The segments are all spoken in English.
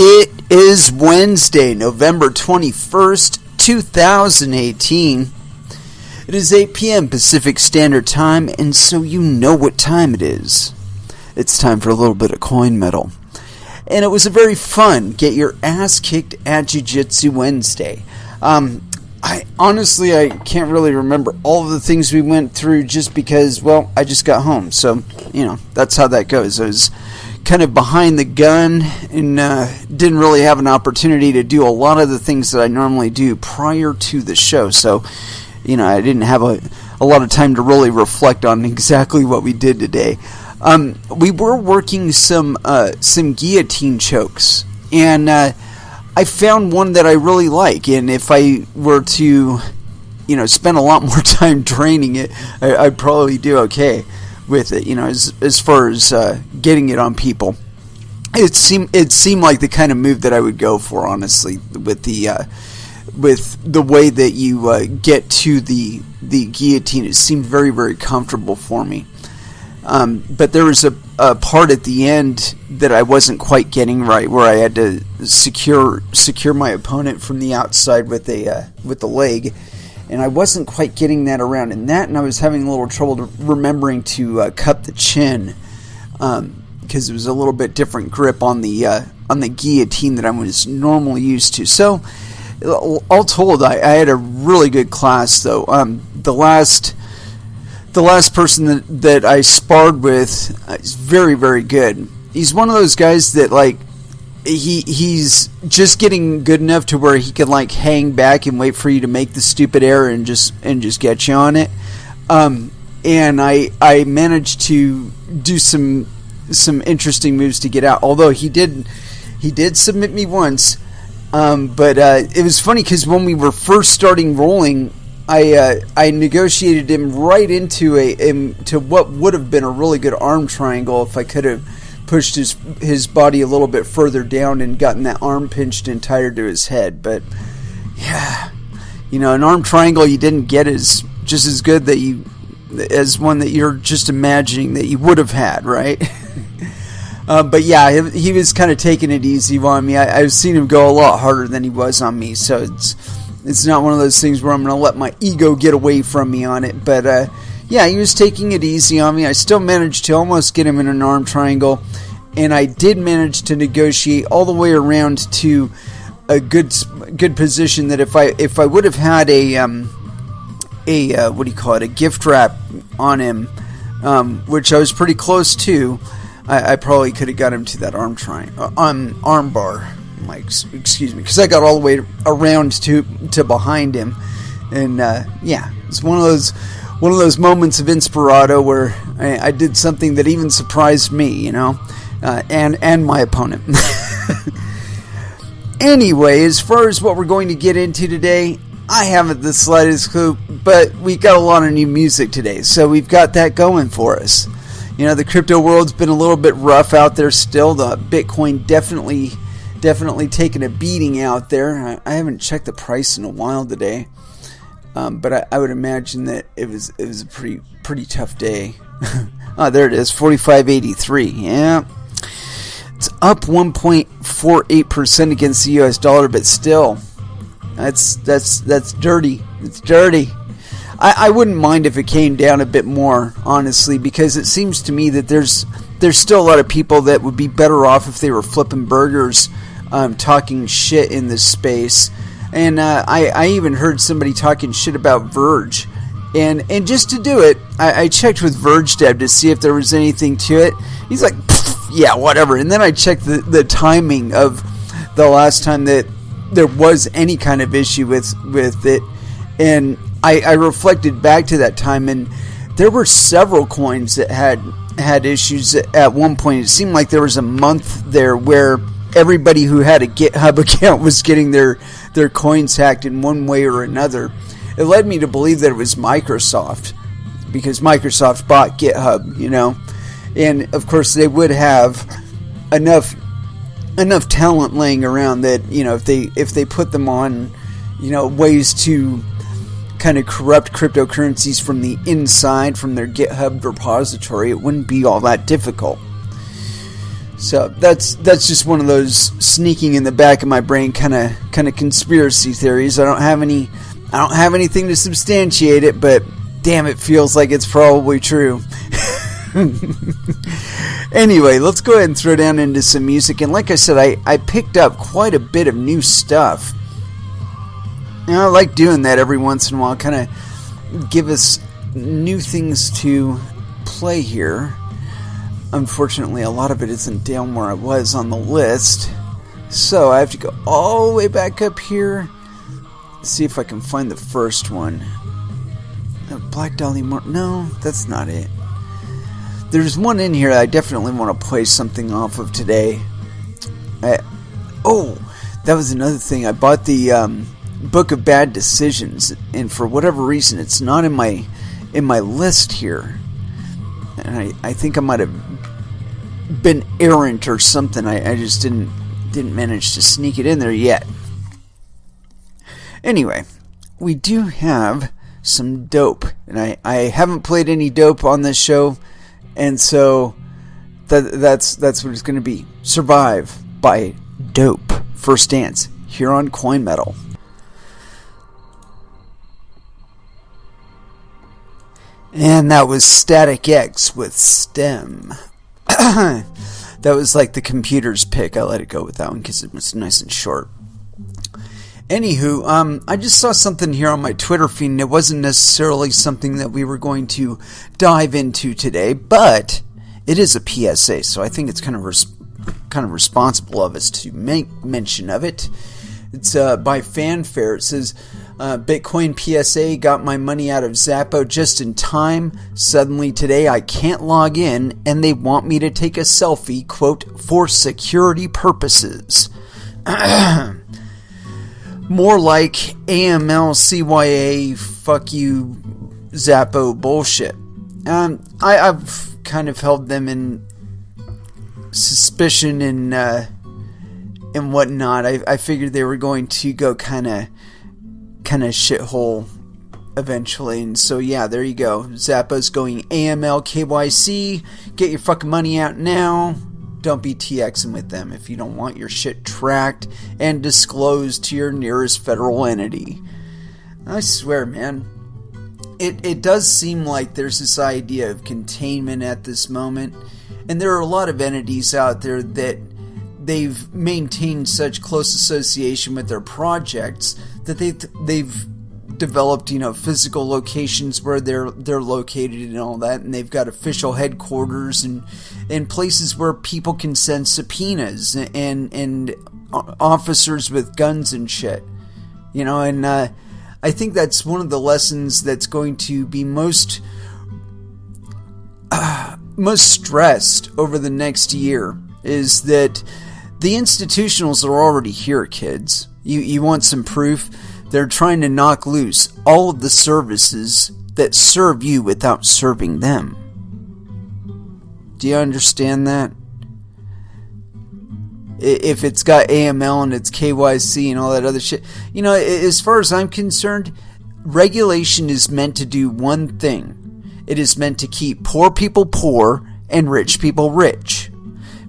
It is Wednesday, November 21st, 2018. It is 8 p.m. Pacific Standard Time, and so you know what time it is. It's time for a little bit of coin metal. And it was a very fun get your ass kicked at Jiu-Jitsu Wednesday. I can't really remember all of the things we went through just because, well, I just got home. So, that's how that goes. I was kind of behind the gun and didn't really have an opportunity to do a lot of the things that I normally do prior to the show. So, I didn't have a lot of time to really reflect on exactly what we did today. We were working some guillotine chokes, and I found one that I really like. And if I were to, spend a lot more time training it, I'd probably do okay with it. As far as getting it on people, it seemed like the kind of move that I would go for, honestly, with the way that you get to the guillotine. It seemed very, very comfortable for me. But there was a part at the end that I wasn't quite getting right, where I had to secure my opponent from the outside with the leg, and I wasn't quite getting that around in that, and I was having a little trouble remembering to cup the chin, because it was a little bit different grip on the guillotine that I was normally used to. So, all told, I had a really good class, though. The last person that I sparred with is very, very good. He's one of those guys that, he's just getting good enough to where he can, hang back and wait for you to make the stupid error and just get you on it. And I managed to do some interesting moves to get out. Although he did submit me once. But it was funny because when we were first starting rolling, I negotiated him right into what would have been a really good arm triangle if I could have pushed his body a little bit further down and gotten that arm pinched and tied to his head. But yeah, an arm triangle you didn't get is just as good as one that you're just imagining that you would have had, right? But yeah, he was kind of taking it easy on me. I've seen him go a lot harder than he was on me, so it's not one of those things where I'm going to let my ego get away from me on it. But yeah, he was taking it easy on me. I still managed to almost get him in an arm triangle, and I did manage to negotiate all the way around to a good position that if I would have had a gift wrap on him, which I was pretty close to, I probably could have got him to that arm bar. Excuse me, because I got all the way around to behind him, and yeah, it's one of those moments of inspirato where I did something that even surprised me, and my opponent. Anyway, as far as what we're going to get into today, I haven't the slightest clue, but we've got a lot of new music today, so we've got that going for us. The crypto world's been a little bit rough out there still. The Bitcoin definitely taking a beating out there. I haven't checked the price in a while today, but I would imagine that it was a pretty tough day. Oh, there it is, 45.83. Yeah, it's up 1.48% against the U.S. dollar, but still, that's dirty. It's dirty. I wouldn't mind if it came down a bit more, honestly, because it seems to me that there's still a lot of people that would be better off if they were flipping burgers, talking shit in this space. And I even heard somebody talking shit about Verge. And just to do it, I checked with Verge Deb to see if there was anything to it. He's like, yeah, whatever. And then I checked the timing of the last time that there was any kind of issue with it. And I reflected back to that time, and there were several coins that had issues at one point. It seemed like there was a month there where everybody who had a GitHub account was getting their coins hacked in one way or another. It led me to believe that it was Microsoft, because Microsoft bought GitHub, and of course they would have enough talent laying around that if they put them on ways to kind of corrupt cryptocurrencies from the inside, from their GitHub repository, it wouldn't be all that difficult. So that's just one of those sneaking in the back of my brain kind of conspiracy theories. I don't have anything to substantiate it, but damn, it feels like it's probably true. Anyway, let's go ahead and throw down into some music. And like I said, I picked up quite a bit of new stuff. And I like doing that every once in a while, kind of give us new things to play here. Unfortunately, a lot of it isn't down where I was on the list. So I have to go all the way back up here. See if I can find the first one. Black Dolly no, that's not it. There's one in here that I definitely want to play something off of today. That was another thing. I bought the Book of Bad Decisions, and for whatever reason, it's not in my list here. And I think I might have been errant or something. I just didn't manage to sneak it in there yet. Anyway, we do have some dope, and I haven't played any dope on this show, and so that's what it's going to be. Survive by Dope. First Dance here on Coin Metal. And that was Static X with STEM. That was like the computer's pick. I let it go with that one because it was nice and short. Anywho, I just saw something here on my Twitter feed, and it wasn't necessarily something that we were going to dive into today, but it is a PSA, so I think it's kind of responsible of us to make mention of it. It's by Fanfare. It says, Bitcoin PSA, got my money out of Zappo just in time. Suddenly today I can't log in, and they want me to take a selfie, quote, for security purposes. More like AML, CYA, fuck you, Zappo bullshit. I've kind of held them in suspicion and whatnot. I figured they were going to go kind of shithole eventually, and so yeah, there you go. Zappa's going AML, KYC. Get your fucking money out now. Don't be TXing with them if you don't want your shit tracked and disclosed to your nearest federal entity. I swear, man, it does seem like there's this idea of containment at this moment, and there are a lot of entities out there that they've maintained such close association with their projects that they've developed, physical locations where they're located and all that, and they've got official headquarters and places where people can send subpoenas and officers with guns and shit, and I think that's one of the lessons that's going to be most stressed over the next year, is that the institutionals are already here, kids. You want some proof? They're trying to knock loose all of the services that serve you without serving them. Do you understand that? If it's got AML and it's KYC and all that other shit. As far as I'm concerned, regulation is meant to do one thing. It is meant to keep poor people poor and rich people rich.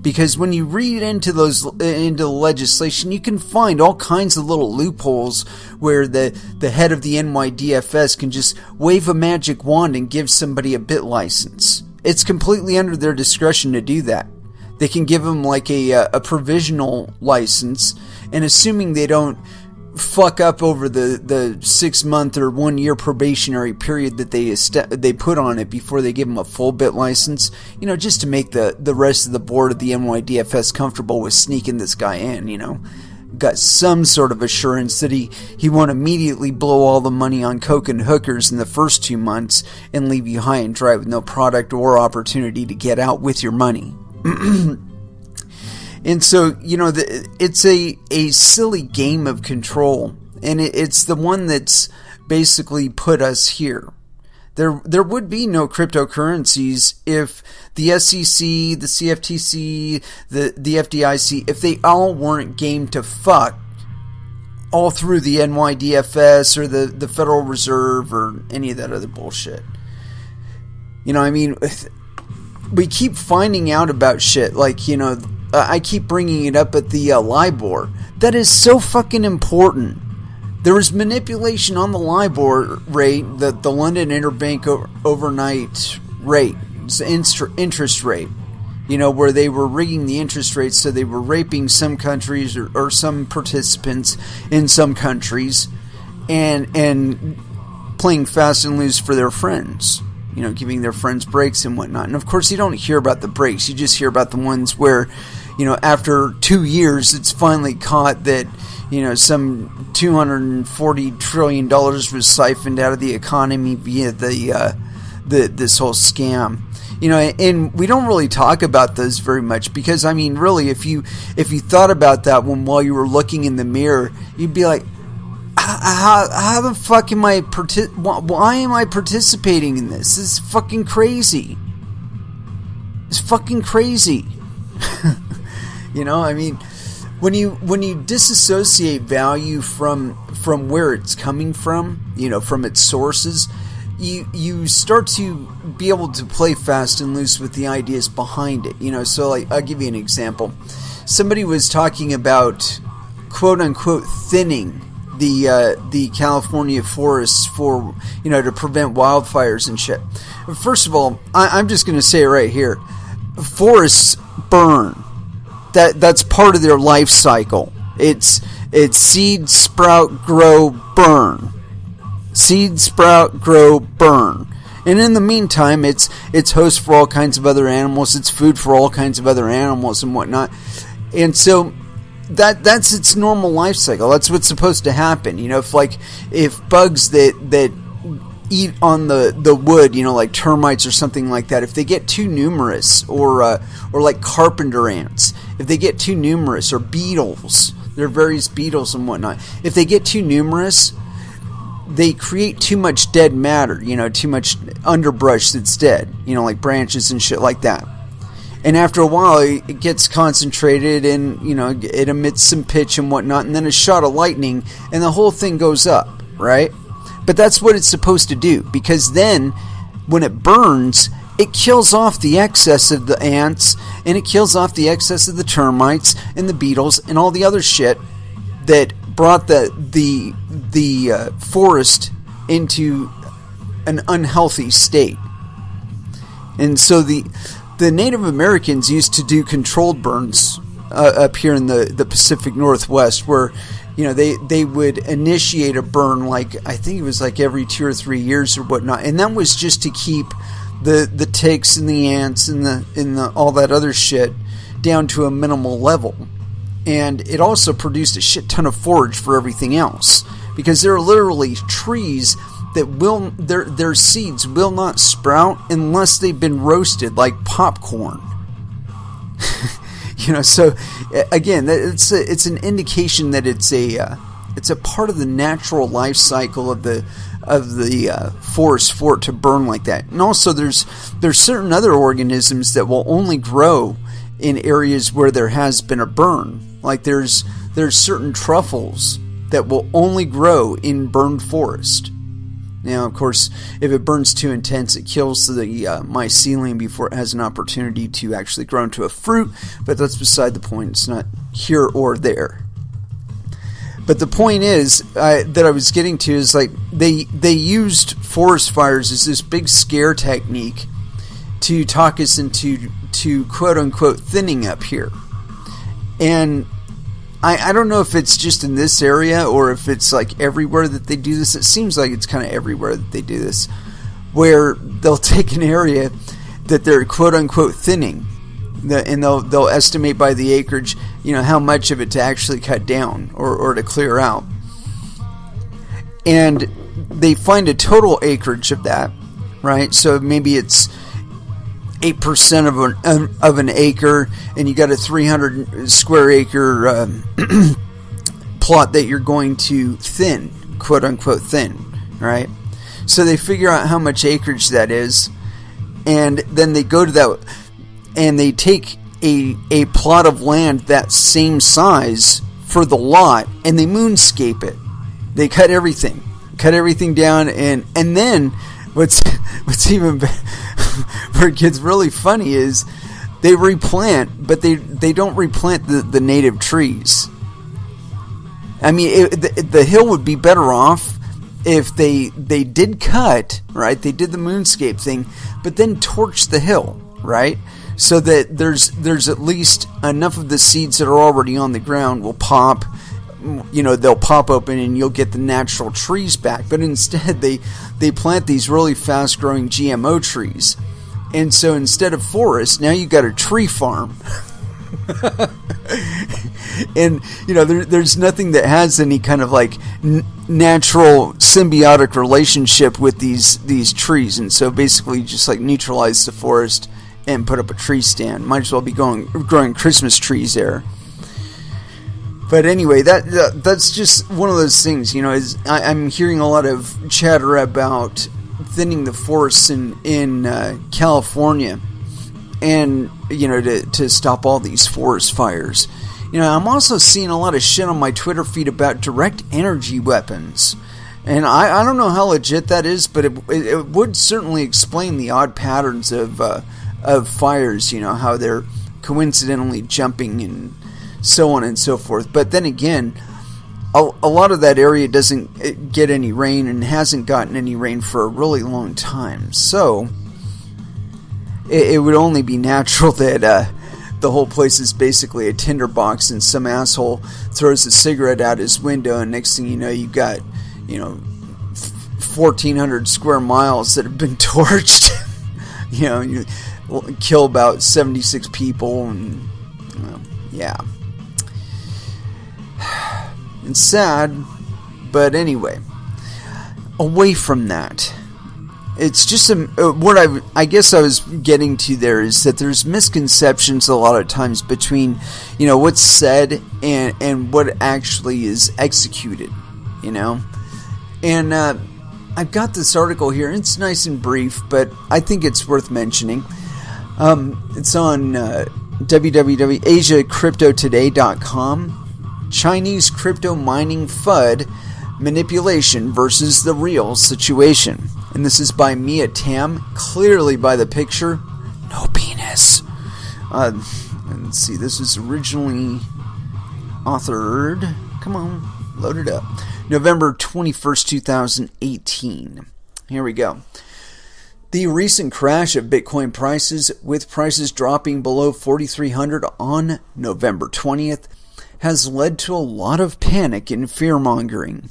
Because when you read into the legislation, you can find all kinds of little loopholes where the head of the NYDFS can just wave a magic wand and give somebody a bit license. It's completely under their discretion to do that. They can give them like a provisional license, and assuming they don't fuck up over the 6-month or 1 year probationary period that they put on it before they give them a full bit license, just to make the rest of the board of the NYDFS comfortable with sneaking this guy in, got some sort of assurance that he won't immediately blow all the money on coke and hookers in the first 2 months and leave you high and dry with no product or opportunity to get out with your money. And so, it's a silly game of control, and it's the one that's basically put us here. There would be no cryptocurrencies if the SEC, the CFTC, the FDIC, if they all weren't game to fuck all through the NYDFS or the Federal Reserve or any of that other bullshit. We keep finding out about shit like, I keep bringing it up at the LIBOR. That is so fucking important. There was manipulation on the LIBOR rate, the London Interbank overnight rate, interest rate, where they were rigging the interest rates, so they were raping some countries or some participants in some countries and playing fast and loose for their friends, giving their friends breaks and whatnot. And of course, you don't hear about the breaks. You just hear about the ones where, after 2 years, it's finally caught that, some $240 trillion was siphoned out of the economy via this whole scam. And we don't really talk about those very much because, really, if you thought about that while you were looking in the mirror, you'd be like, how the fuck am I why am I participating in this? This is fucking crazy. It's fucking crazy. When you disassociate value from where it's coming from, from its sources, you start to be able to play fast and loose with the ideas behind it. So I'll give you an example. Somebody was talking about quote unquote thinning the California forests for, to prevent wildfires and shit. First of all, I'm just going to say it right here. Forests burn. That's part of their life cycle. It's seed, sprout, grow, burn. Seed, sprout, grow, burn. And in the meantime, it's host for all kinds of other animals. It's food for all kinds of other animals and whatnot. And so that's its normal life cycle. That's what's supposed to happen. If bugs that eat on the wood, like termites or something like that, if they get too numerous, or like carpenter ants, if they get too numerous, or beetles, there are various beetles and whatnot, if they get too numerous, they create too much dead matter, too much underbrush that's dead, like branches and shit like that. And after a while, it gets concentrated and, it emits some pitch and whatnot, and then a shot of lightning, and the whole thing goes up, right? But that's what it's supposed to do, because then, when it burns, it kills off the excess of the ants, and it kills off the excess of the termites, and the beetles, and all the other shit that brought the forest into an unhealthy state. And so the Native Americans used to do controlled burns up here in the Pacific Northwest, where they would initiate a burn, like I think it was like every 2 or 3 years or whatnot, and that was just to keep the ticks and the ants and the all that other shit down to a minimal level. And it also produced a shit ton of forage for everything else, because there are literally trees that their seeds will not sprout unless they've been roasted like popcorn. So again, it's an indication that it's a part of the natural life cycle of the forest for it to burn like that. And also there's certain other organisms that will only grow in areas where there has been a burn. Like there's certain truffles that will only grow in burned forest. Now, of course, if it burns too intense, it kills the mycelium before it has an opportunity to actually grow into a fruit, but that's beside the point. It's not here or there. But the point is, that I was getting to is, like, they used forest fires as this big scare technique to talk us into quote-unquote thinning up here. And I don't know if it's just in this area or if it's like everywhere that they do this. It seems like it's kind of everywhere that they do this, where they'll take an area that they're quote-unquote thinning, and they'll estimate by the acreage, how much of it to actually cut down or to clear out. And they find a total acreage of that, right? So maybe it's 8% of an acre, and you got a 300 square acre plot that you're going to thin, quote unquote thin, right? So they figure out how much acreage that is, and then they go to that, and they take a plot of land that same size for the lot, and they moonscape it. They cut everything down, and then what's even better, where it gets really funny is They replant, but they don't replant the native trees. I mean, the hill would be better off if they did cut, right? They did the moonscape thing, but then torch the hill, right? So that there's at least enough of the seeds that are already on the ground will pop. They'll pop open and you'll get the natural trees back. But instead, they plant these really fast-growing GMO trees. And so instead of forest, now you got a tree farm. And, there's nothing that has any kind of like natural symbiotic relationship with these trees. And so basically you just like neutralize the forest and put up a tree stand. Might as well be growing Christmas trees there. But anyway, that's just one of those things, I'm hearing a lot of chatter about thinning the forests in California, and to stop all these forest fires. I'm also seeing a lot of shit on my Twitter feed about direct energy weapons, and I don't know how legit that is, but it would certainly explain the odd patterns of fires. How they're coincidentally jumping and so on and so forth. But then again, a lot of that area doesn't get any rain and hasn't gotten any rain for a really long time. So it would only be natural that the whole place is basically a tinderbox and some asshole throws a cigarette out his window, and next thing you know, you've got 1,400 square miles that have been torched. You kill about 76 people, and yeah. It's sad, but anyway, away from that, it's just what I guess I was getting to there is that there's misconceptions a lot of times between what's said and what actually is executed, and I've got this article here. It's nice and brief, but I think it's worth mentioning. It's on www.asiacryptotoday.com. Chinese crypto mining FUD manipulation versus the real situation. And this is by Mia Tam. Clearly by the picture, no penis. Let's see, this was originally authored. Come on, load it up. November 21st, 2018. Here we go. The recent crash of Bitcoin prices, with prices dropping below 4,300 on November 20th, has led to a lot of panic and fear-mongering.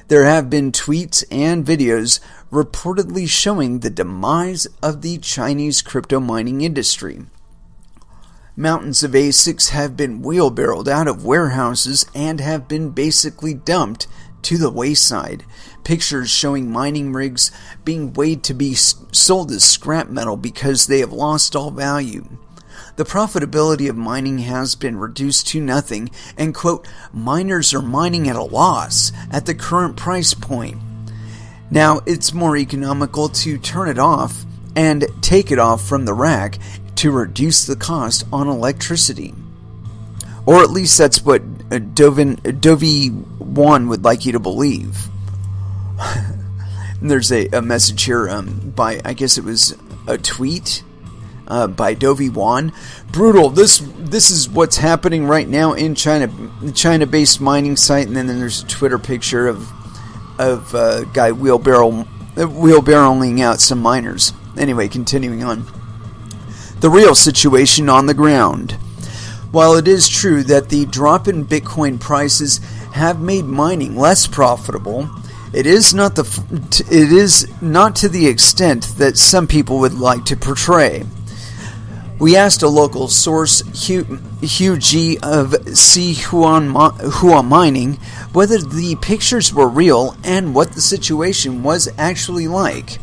There have been tweets and videos reportedly showing the demise of the Chinese crypto mining industry. Mountains of ASICs have been wheelbarrowed out of warehouses and have been basically dumped to the wayside. Pictures showing mining rigs being weighed to be sold as scrap metal because they have lost all value. The profitability of mining has been reduced to nothing, and, quote, miners are mining at a loss at the current price point. Now, it's more economical to turn it off and take it off from the rack to reduce the cost on electricity. Or at least that's what Dovey Wan would like you to believe. There's a message here by, I guess it was a tweet by Dovey Wan. Brutal. This is what's happening right now in China, the China-based mining site, and then there's a Twitter picture of a guy wheelbarrowing out some miners. Anyway, continuing on. The real situation on the ground. While it is true that the drop in Bitcoin prices have made mining less profitable, it is not to the extent that some people would like to portray. We asked a local source, Hugh G of Hua Mining, whether the pictures were real and what the situation was actually like.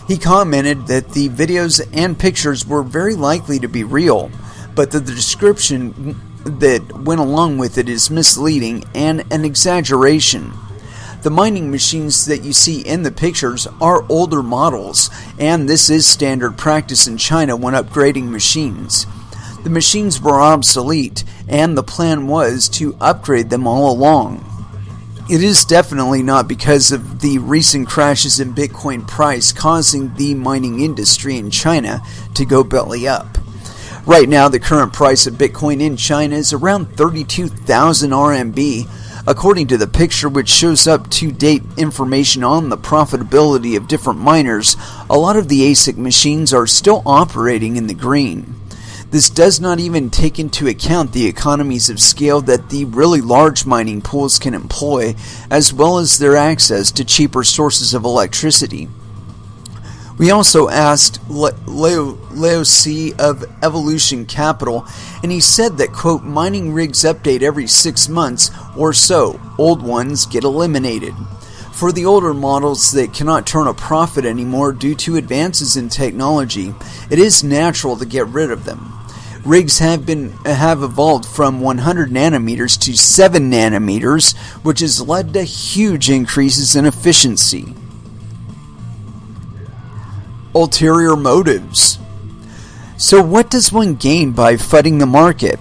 He commented that the videos and pictures were very likely to be real, but that the description that went along with it is misleading and an exaggeration. The mining machines that you see in the pictures are older models, and this is standard practice in China when upgrading machines. The machines were obsolete, and the plan was to upgrade them all along. It is definitely not because of the recent crashes in Bitcoin price causing the mining industry in China to go belly up. Right now, the current price of Bitcoin in China is around 32,000 RMB. According to the picture, which shows up-to-date information on the profitability of different miners, a lot of the ASIC machines are still operating in the green. This does not even take into account the economies of scale that the really large mining pools can employ, as well as their access to cheaper sources of electricity. We also asked Leo C. of Evolution Capital, and he said that, quote, mining rigs update every 6 months or so. Old ones get eliminated. For the older models that cannot turn a profit anymore due to advances in technology, it is natural to get rid of them. Rigs have evolved from 100 nanometers to 7 nanometers, which has led to huge increases in efficiency. Ulterior motives. So what does one gain by flooding the market?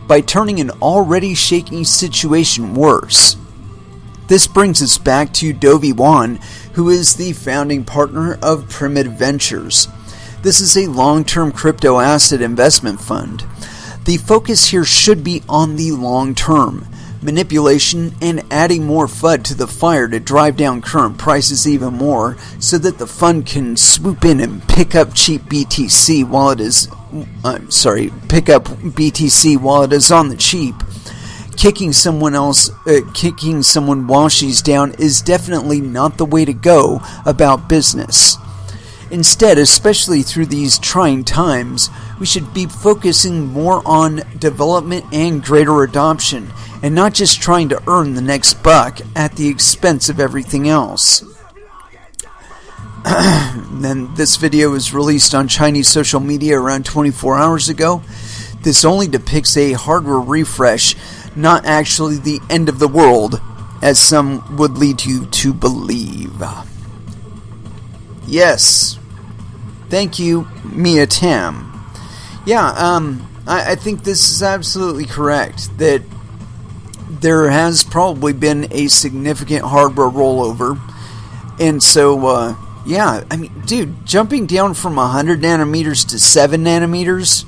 By turning an already shaky situation worse. This brings us back to Dovey Wan, who is the founding partner of Primitive Ventures. This is a long-term crypto asset investment fund. The focus here should be on the long term. Manipulation and adding more FUD to the fire to drive down current prices even more so that the fund can swoop in and pick up cheap BTC while it is pick up BTC while it is on the cheap. Kicking someone while she's down is definitely not the way to go about business. Instead, especially through these trying times, we should be focusing more on development and greater adoption, and not just trying to earn the next buck at the expense of everything else. Then this video was released on Chinese social media around 24 hours ago. This only depicts a hardware refresh, not actually the end of the world, as some would lead you to believe. Yes. Thank you, Mia Tam. Yeah, I think this is absolutely correct, that there has probably been a significant hardware rollover. And so, yeah, I mean, dude, jumping down from 100 nanometers to 7 nanometers,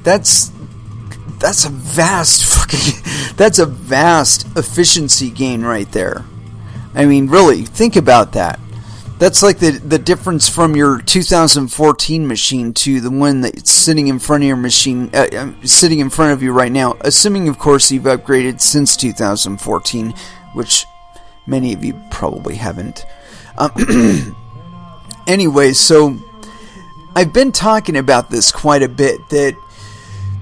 that's a vast efficiency gain right there. I mean, really, think about that. That's like the difference from your 2014 machine to the one that's sitting in front of your machine, sitting in front of you right now. Assuming, of course, you've upgraded since 2014, which many of you probably haven't. Anyway, so I've been talking about this quite a bit, that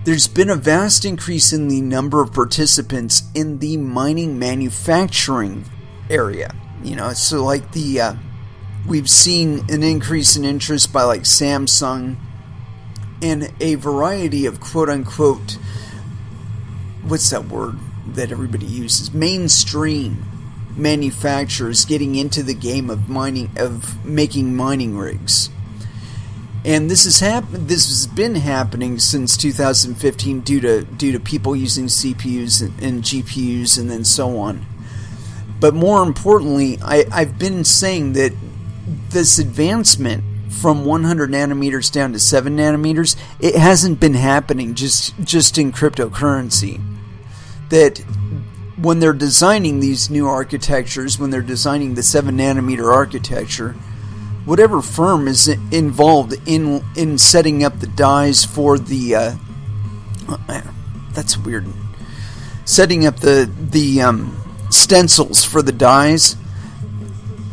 there's been a vast increase in the number of participants in the mining manufacturing area. You know, so like we've seen an increase in interest by like Samsung and a variety of quote-unquote, what's that word that everybody uses? Mainstream manufacturers getting into the game of making mining rigs. And this has been happening since 2015 due to people using CPUs and GPUs and then so on. But more importantly, I've been saying that this advancement from 100 nanometers down to 7 nanometers, it hasn't been happening just in cryptocurrency. That when they're designing these new architectures, when they're designing the 7 nanometer architecture, whatever firm is involved in setting up the dies for the that's weird. Setting up the stencils for the dies,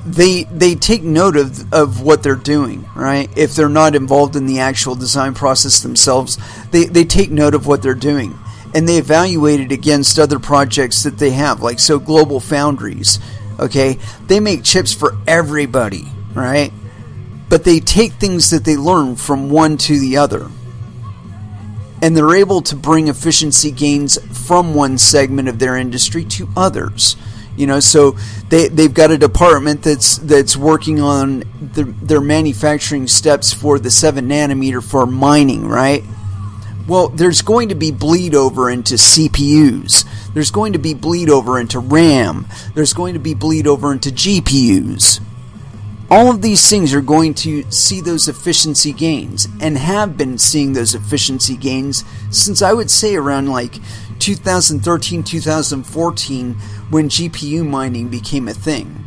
they take note of what they're doing, right? If they're not involved in the actual design process themselves, they take note of what they're doing, and they evaluate it against other projects that they have, like so Global Foundries, okay? They make chips for everybody, right? But they take things that they learn from one to the other, and they're able to bring efficiency gains from one segment of their industry to others. You know, so they've got a department that's working on their manufacturing steps for the 7 nanometer for mining, right? Well, there's going to be bleed over into CPUs. There's going to be bleed over into RAM. There's going to be bleed over into GPUs. all of these things are going to see those efficiency gains, and have been seeing those efficiency gains since I would say around like 2013, 2014, when GPU mining became a thing.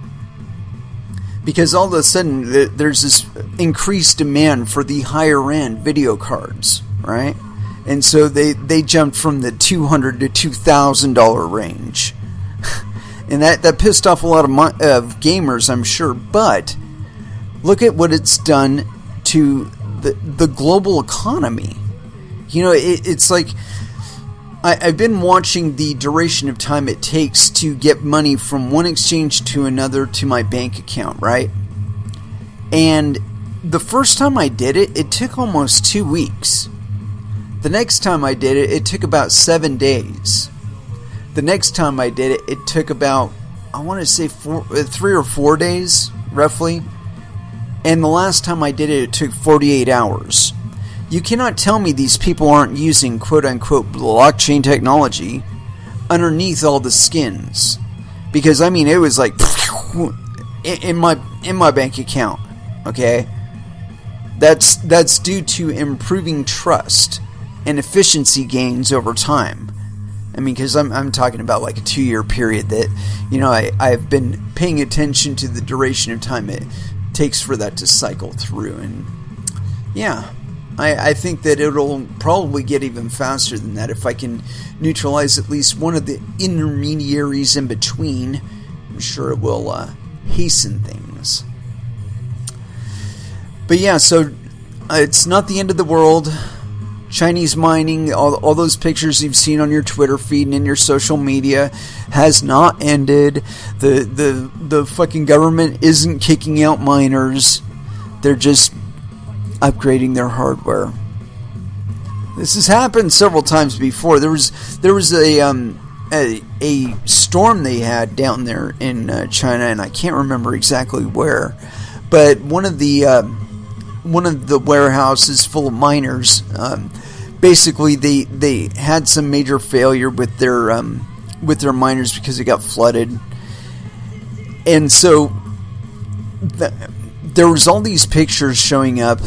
Because all of a sudden there's this increased demand for the higher end video cards, right? And so they jumped from the $200 to $2,000 range. And that pissed off a lot of gamers, I'm sure. But look at what it's done to the global economy. You know, it's like I've been watching the duration of time it takes to get money from one exchange to another to my bank account, right? And the first time I did it, it took almost 2 weeks. The next time I did it, it took about 7 days. The next time I did it, it took about, I want to say 3 or 4 days, roughly. And the last time I did it, it took 48 hours. You cannot tell me these people aren't using quote-unquote blockchain technology underneath all the skins. Because, I mean, it was like in my bank account, okay? That's due to improving trust and efficiency gains over time. I mean, because I'm talking about like a 2-year period that, you know, I've been paying attention to the duration of time it takes for that to cycle through. And, yeah. I think that it'll probably get even faster than that if I can neutralize at least one of the intermediaries in between. I'm sure it will hasten things. But yeah, so it's not the end of the world. Chinese mining, all those pictures you've seen on your Twitter feed and in your social media has not ended. The fucking government isn't kicking out miners. They're just upgrading their hardware. This has happened several times before. There was a storm they had down there in China, and I can't remember exactly where, but one of the warehouses full of miners, basically they had some major failure with their miners because it got flooded, and so there was all these pictures showing up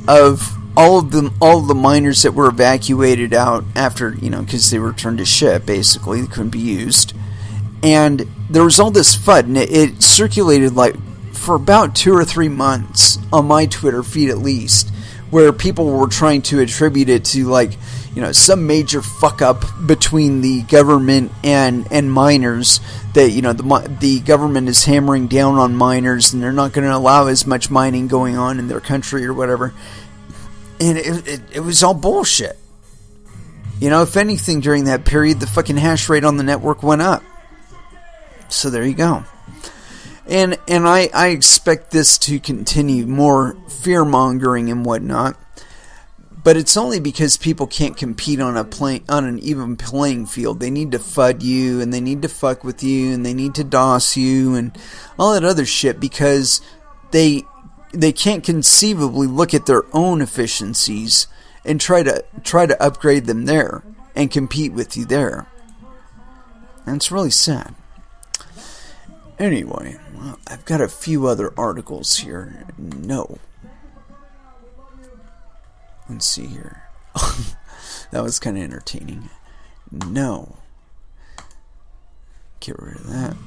of all of the miners that were evacuated out after, you know, because they were returned to ship, basically. They couldn't be used. And there was all this FUD, and it circulated like for about 2 or 3 months on my Twitter feed at least, where people were trying to attribute it to, like, you know, some major fuck up between the government and miners, that, you know, the government is hammering down on miners and they're not going to allow as much mining going on in their country or whatever. And it was all bullshit. You know, if anything, during that period, the fucking hash rate on the network went up. So there you go. And I expect this to continue, more fear-mongering and whatnot. But it's only because people can't compete on an even playing field. They need to FUD you, and they need to fuck with you, and they need to DOS you, and all that other shit, because they can't conceivably look at their own efficiencies and try to upgrade them there and compete with you there. And it's really sad. Anyway, well, I've got a few other articles here. No. Let's see here. That was kind of entertaining. No. Get rid of that.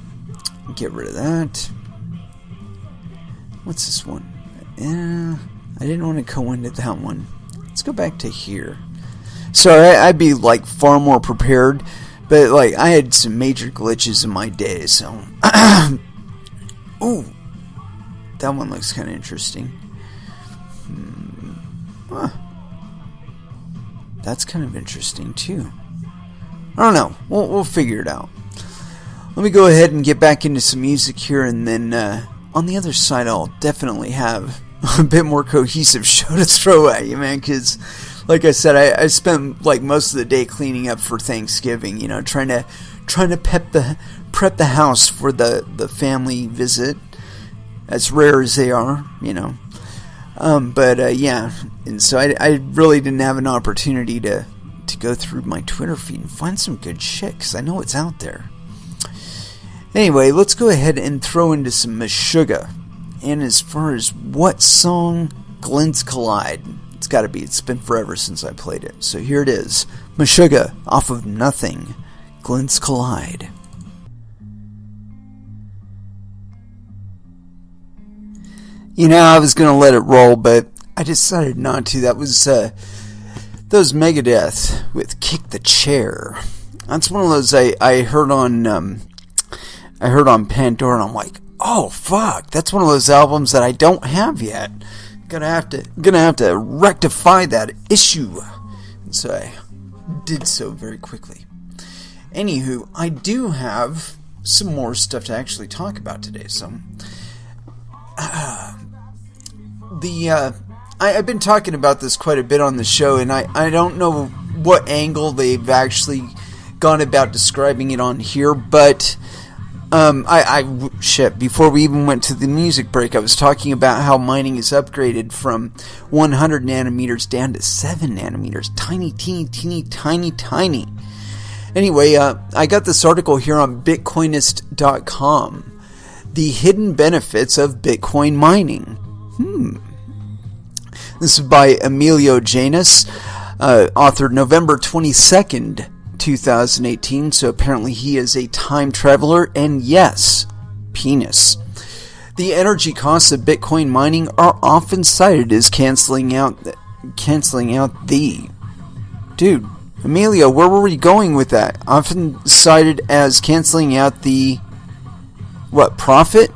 Get rid of that. What's this one? I didn't want to go into that one. Let's go back to here. Sorry, I'd be like far more prepared, but like I had some major glitches in my day, so. Ooh, that one looks kind of interesting. Huh. That's kind of interesting too. I don't know. We'll figure it out. Let me go ahead and get back into some music here, and then on the other side, I'll definitely have a bit more cohesive show to throw at you, man. Because, like I said, I spent like most of the day cleaning up for Thanksgiving. You know, trying to prep the house for the family visit, as rare as they are. You know. But yeah, and so I really didn't have an opportunity to go through my Twitter feed and find some good shit, because I know it's out there. Anyway, let's go ahead and throw into some Meshuggah. And as far as what song, Glints Collide. It's got to be. It's been forever since I played it. So here it is. Meshuggah off of Nothing. Glints Collide. You know, I was going to let it roll, but I decided not to. That was those Megadeth with Kick the Chair. That's one of those I heard on Pandora, and I'm like, oh fuck, that's one of those albums that I don't have yet. Gonna have to rectify that issue. And so I did so very quickly. Anywho, I do have some more stuff to actually talk about today. So I've been talking about this quite a bit on the show, and I don't know what angle they've actually gone about describing it on here, but before we even went to the music break, I was talking about how mining is upgraded from 100 nanometers down to 7 nanometers. Tiny, teeny, teeny, tiny, tiny. Anyway, I got this article here on Bitcoinist.com. The hidden benefits of Bitcoin mining. This is by Emilio Janus, authored November 22nd, 2018, so apparently he is a time traveler, and yes, penis. The energy costs of Bitcoin mining are often cited as canceling out the... Dude, Emilio, where were we going with that? Often cited as canceling out the... what, profit?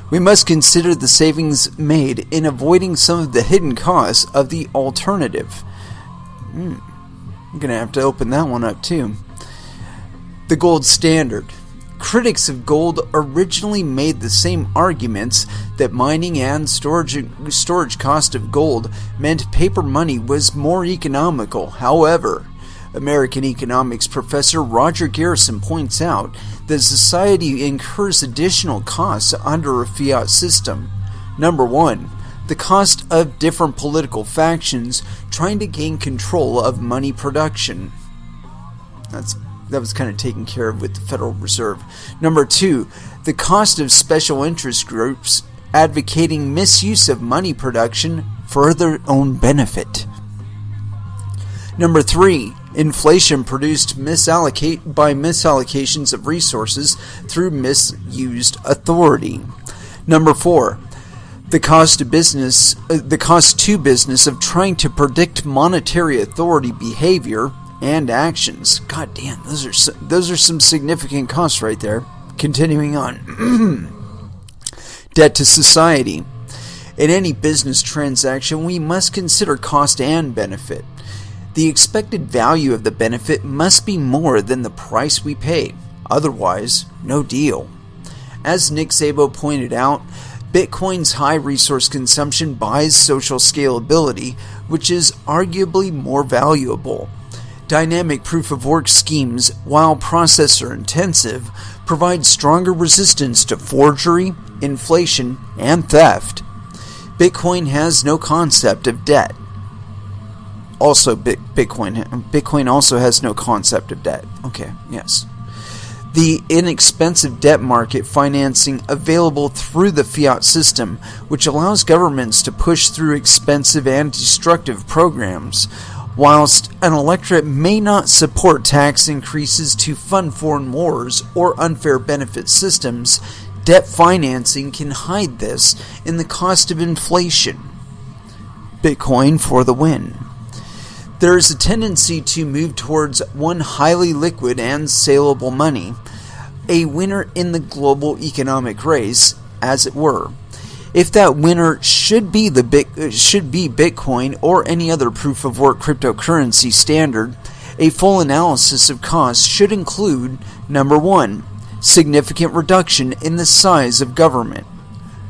We must consider the savings made in avoiding some of the hidden costs of the alternative. I'm going to have to open that one up too. The gold standard. Critics of gold originally made the same arguments that mining and storage cost of gold meant paper money was more economical. However, American economics professor Roger Garrison points out that society incurs additional costs under a fiat system. Number one, the cost of different political factions trying to gain control of money production. That was kind of taken care of with the Federal Reserve. Number two, the cost of special interest groups advocating misuse of money production for their own benefit. Number three, inflation produced by misallocations of resources through misused authority. Number four, the cost to business of trying to predict monetary authority behavior and actions. God damn, those are some significant costs right there. Continuing on. Debt to society. In any business transaction, we must consider cost and benefit. The expected value of the benefit must be more than the price we pay. Otherwise, no deal. As Nick Szabo pointed out, Bitcoin's high resource consumption buys social scalability, which is arguably more valuable. Dynamic proof-of-work schemes, while processor-intensive, provide stronger resistance to forgery, inflation, and theft. Bitcoin has no concept of debt. Also, Bitcoin also has no concept of debt. Okay, yes. The inexpensive debt market financing available through the fiat system, which allows governments to push through expensive and destructive programs. Whilst an electorate may not support tax increases to fund foreign wars or unfair benefit systems, debt financing can hide this in the cost of inflation. Bitcoin for the win. There is a tendency to move towards one highly liquid and saleable money, a winner in the global economic race, as it were. If that winner should be Bitcoin or any other proof-of-work cryptocurrency standard, a full analysis of costs should include, number one, significant reduction in the size of government.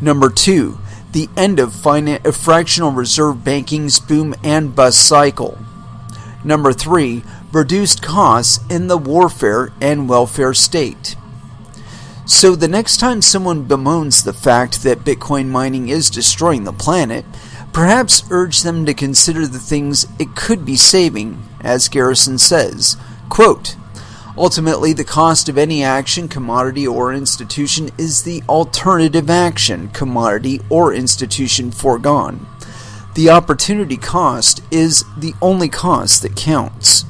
Number two, the end of fractional reserve banking's boom and bust cycle. Number three, reduced costs in the warfare and welfare state. So the next time someone bemoans the fact that Bitcoin mining is destroying the planet, perhaps urge them to consider the things it could be saving, as Garrison says. Quote, Ultimately, the cost of any action, commodity, or institution is the alternative action, commodity, or institution foregone. The opportunity cost is the only cost that counts.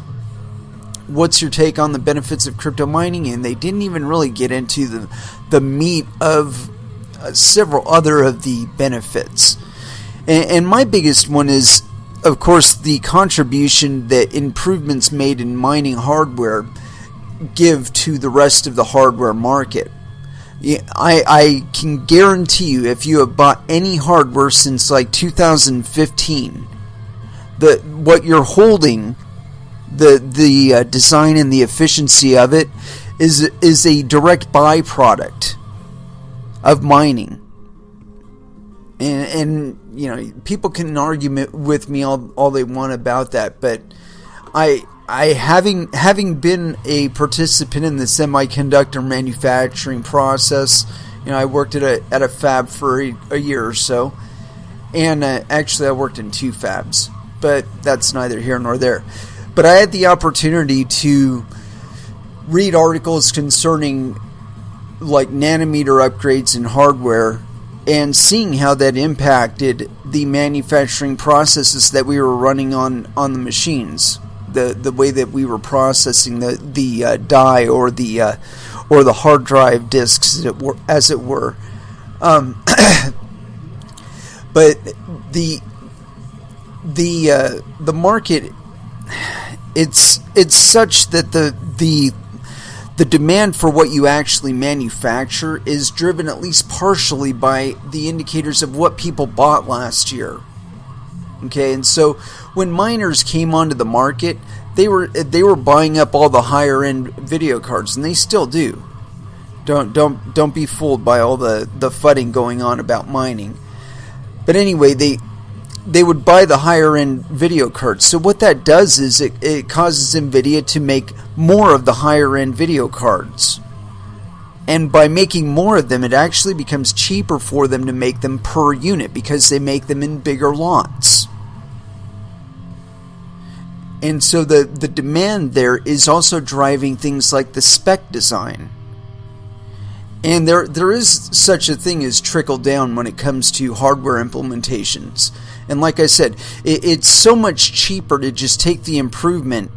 What's your take on the benefits of crypto mining? And they didn't even really get into the meat of several other of the benefits. And my biggest one is, of course, the contribution that improvements made in mining hardware give to the rest of the hardware market. I can guarantee you, if you have bought any hardware since like 2015, that what you're holding, the design and the efficiency of it is a direct byproduct of mining. And you know, people can argue with me all they want about that, but I having been a participant in the semiconductor manufacturing process, you know, I worked at a fab for a year or so, and actually I worked in 2 fabs, but that's neither here nor there. But I had the opportunity to read articles concerning like nanometer upgrades in hardware and seeing how that impacted the manufacturing processes that we were running on the machines, the way that we were processing the die or the hard drive disks as it were. But the market, it's such that the demand for what you actually manufacture is driven at least partially by the indicators of what people bought last year. Okay, and so when miners came onto the market, they were buying up all the higher end video cards, and they still do. Don't be fooled by all the fudding going on about mining. But anyway, they would buy the higher end video cards. So what that does is it causes Nvidia to make more of the higher end video cards. And by making more of them, it actually becomes cheaper for them to make them per unit because they make them in bigger lots. And so the demand there is also driving things like the spec design. And there is such a thing as trickle down when it comes to hardware implementations. And like I said, it's so much cheaper to just take the improvement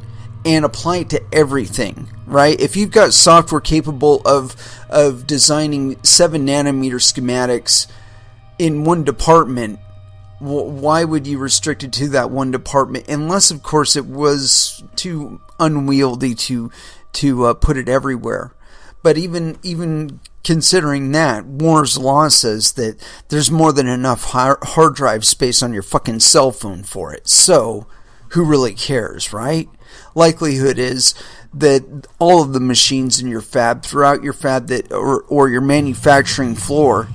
and apply it to everything, right? If you've got software capable of designing 7 nanometer schematics in one department, why would you restrict it to that one department? Unless, of course, it was too unwieldy to put it everywhere. But even considering that, Moore's law says that there's more than enough hard drive space on your fucking cell phone for it. So, who really cares, right? Likelihood is that all of the machines in your fab, throughout your fab, that or your manufacturing floor,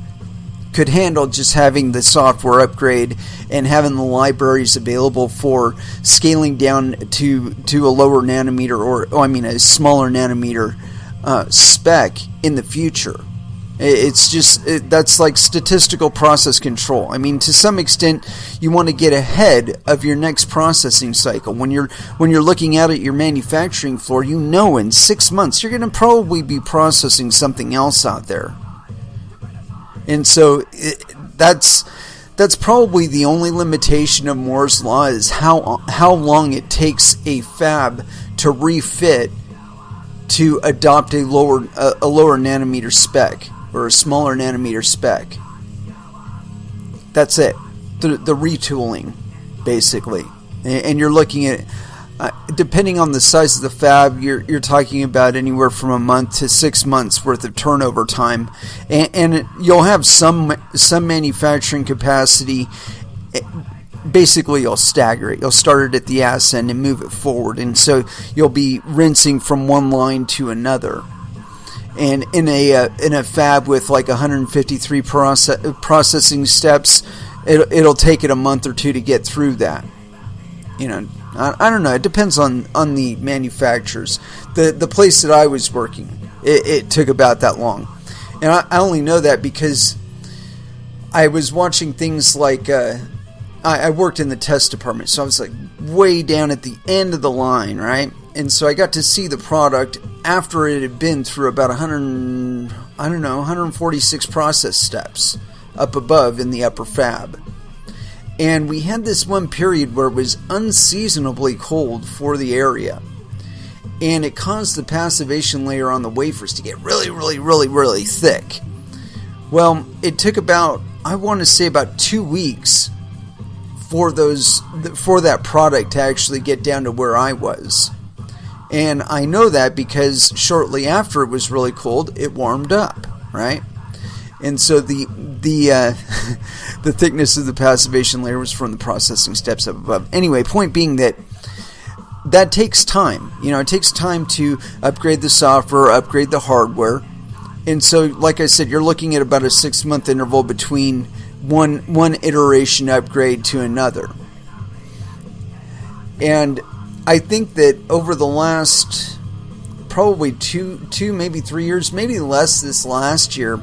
could handle just having the software upgrade and having the libraries available for scaling down to a lower nanometer a smaller nanometer spec in the future. It's just that's like statistical process control. I mean, to some extent, you want to get ahead of your next processing cycle. When you're looking out at your manufacturing floor, you know in 6 months you're going to probably be processing something else out there. And so that's probably the only limitation of Moore's law is how long it takes a fab to refit to adopt a lower nanometer spec or a smaller nanometer spec. That's it. The retooling, basically. And you're looking at, depending on the size of the fab, you're talking about anywhere from a month to 6 months worth of turnover time, and you'll have some manufacturing capacity. Basically, you'll stagger it. You'll start it at the ass end and move it forward, and so you'll be rinsing from one line to another. And in a fab with like 153 processing steps, it'll take it a month or two to get through that. You know, I don't know. It depends on the manufacturers. The place that I was working, it took about that long, and I only know that because I was watching things like. I worked in the test department, so I was like way down at the end of the line, right? And so I got to see the product after it had been through about 146 process steps up above in the upper fab. And we had this one period where it was unseasonably cold for the area. And it caused the passivation layer on the wafers to get really, really, really, really thick. Well, it took about, I want to say about 2 weeks for that product to actually get down to where I was. And I know that because shortly after it was really cold, it warmed up, right? And so the the thickness of the passivation layer was from the processing steps up above. Anyway, point being that takes time. It takes time to upgrade the software, upgrade the hardware. And so, like I said, you're looking at about a 6-month interval between one iteration upgrade to another. And I think that over the last probably two, maybe 3 years, maybe less this last year,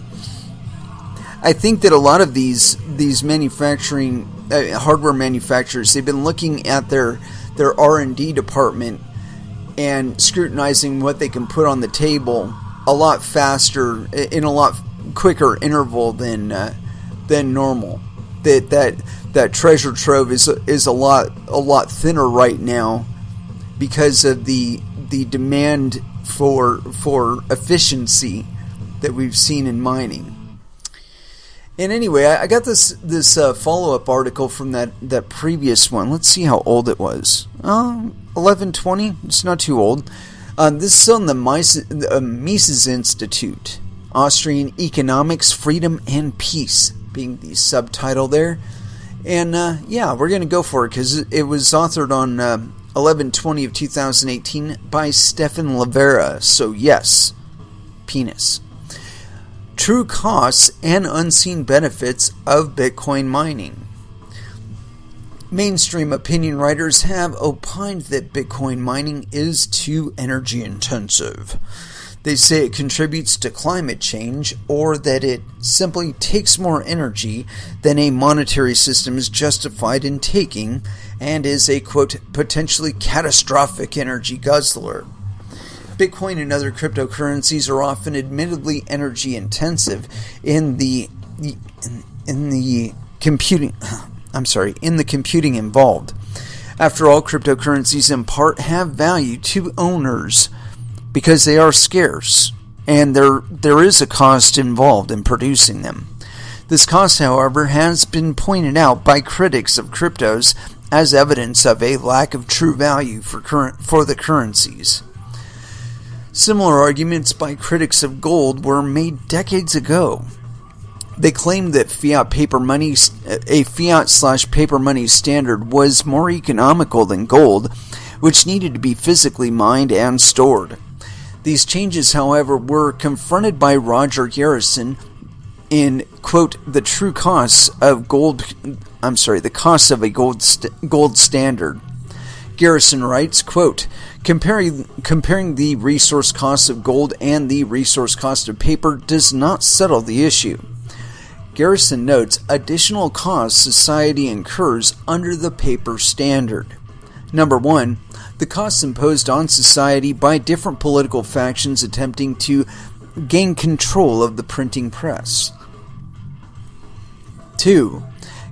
I think that a lot of these manufacturing hardware manufacturers, they've been looking at their R&D department and scrutinizing what they can put on the table a lot faster, in a lot quicker interval than normal. That treasure trove is a lot thinner right now because of the demand for efficiency that we've seen in mining. And anyway, I got this follow-up article from that previous one. Let's see how old it was. 1120. It's not too old. This is on the Mises Institute, Austrian Economics, Freedom and Peace, being the subtitle there. And we're going to go for it because it was authored on 11/20 of 2018 by Stefan Lavera. So yes, penis. True costs and unseen benefits of Bitcoin mining. Mainstream opinion writers have opined that Bitcoin mining is too energy intensive. They say it contributes to climate change, or that it simply takes more energy than a monetary system is justified in taking, and is a, quote, potentially catastrophic energy guzzler. Bitcoin and other cryptocurrencies are often admittedly energy intensive in the computing involved. After all, cryptocurrencies in part have value to owners because they are scarce, and there is a cost involved in producing them. This cost, however, has been pointed out by critics of cryptos as evidence of a lack of true value for the currencies. Similar arguments by critics of gold were made decades ago. They claimed that a fiat/paper money standard was more economical than gold, which needed to be physically mined and stored. These changes, however, were confronted by Roger Garrison in, quote, the costs of a gold standard. Garrison writes, quote, comparing the resource costs of gold and the resource cost of paper does not settle the issue. Garrison notes additional costs society incurs under the paper standard. Number one, the costs imposed on society by different political factions attempting to gain control of the printing press. 2.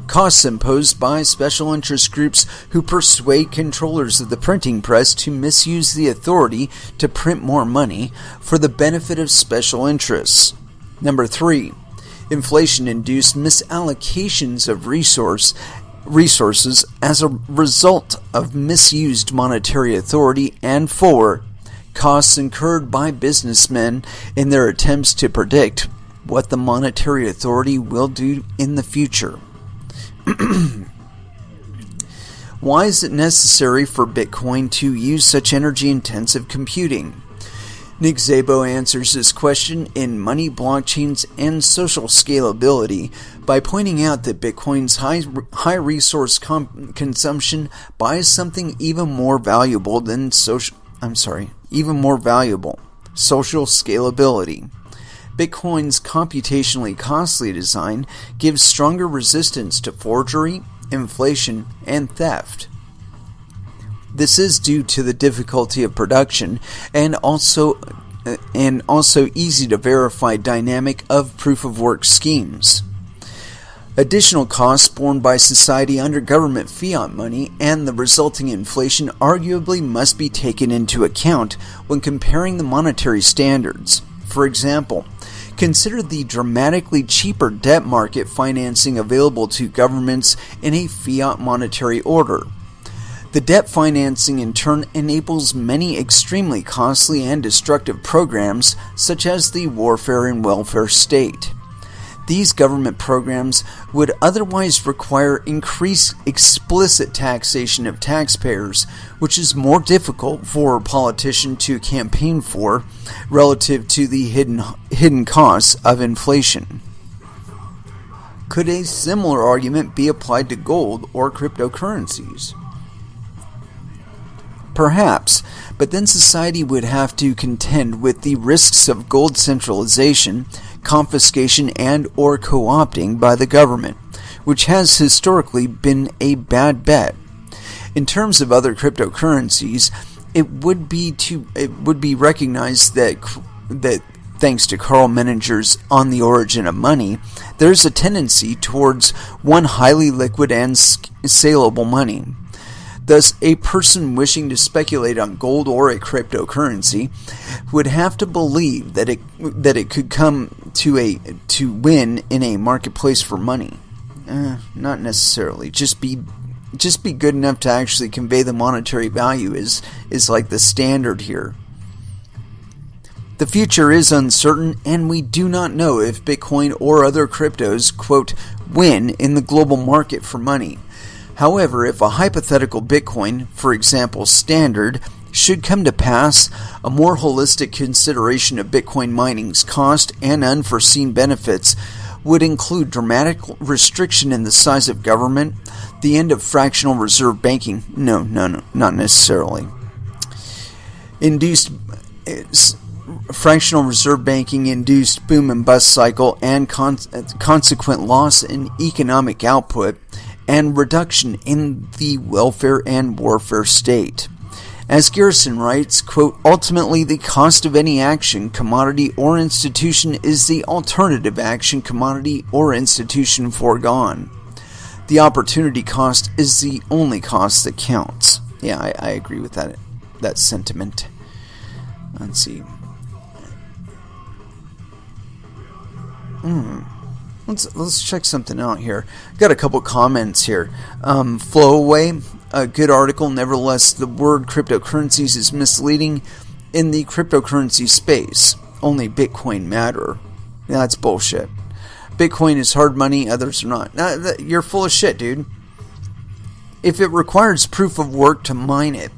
Costs imposed by special interest groups who persuade controllers of the printing press to misuse the authority to print more money for the benefit of special interests. Number 3. Inflation-induced misallocations of resources as a result of misused monetary authority. And 4. Costs incurred by businessmen in their attempts to predict what the monetary authority will do in the future. Why is it necessary for Bitcoin to use such energy-intensive computing? Nick Szabo answers this question in Money, Blockchains, and Social Scalability by pointing out that Bitcoin's high resource consumption buys something even more valuable, social scalability. Bitcoin's computationally costly design gives stronger resistance to forgery, inflation, and theft. This is due to the difficulty of production and also easy to verify dynamic of proof-of-work schemes. Additional costs borne by society under government fiat money and the resulting inflation arguably must be taken into account when comparing the monetary standards. For example, consider the dramatically cheaper debt market financing available to governments in a fiat monetary order. The debt financing in turn enables many extremely costly and destructive programs such as the warfare and welfare state. These government programs would otherwise require increased explicit taxation of taxpayers, which is more difficult for a politician to campaign for relative to the hidden costs of inflation. Could a similar argument be applied to gold or cryptocurrencies? Perhaps, but then society would have to contend with the risks of gold centralization, confiscation, and or co-opting by the government, which has historically been a bad bet. In terms of other cryptocurrencies, it would be recognized that thanks to Carl Menninger's On the Origin of Money, there's a tendency towards one highly liquid and saleable money. Thus, a person wishing to speculate on gold or a cryptocurrency would have to believe that it could come to win in a marketplace for money. Not necessarily. Just be good enough to actually convey the monetary value is like the standard here. The future is uncertain, and we do not know if Bitcoin or other cryptos, quote, win in the global market for money. However, if a hypothetical Bitcoin, for example Standard, should come to pass, a more holistic consideration of Bitcoin mining's cost and unforeseen benefits would include dramatic restriction in the size of government, the end of fractional reserve banking, no, not necessarily, fractional reserve banking induced boom and bust cycle and consequent loss in economic output, and reduction in the welfare and warfare state. As Garrison writes, quote, ultimately the cost of any action, commodity, or institution is the alternative action, commodity, or institution foregone. The opportunity cost is the only cost that counts. Yeah, I agree with that sentiment. Let's see. Let's check something out here. Got a couple comments here. Flowaway, a good article. Nevertheless, the word cryptocurrencies is misleading in the cryptocurrency space. Only Bitcoin matter. That's bullshit. Bitcoin is hard money, others are not. You're full of shit, dude. If it requires proof of work to mine it,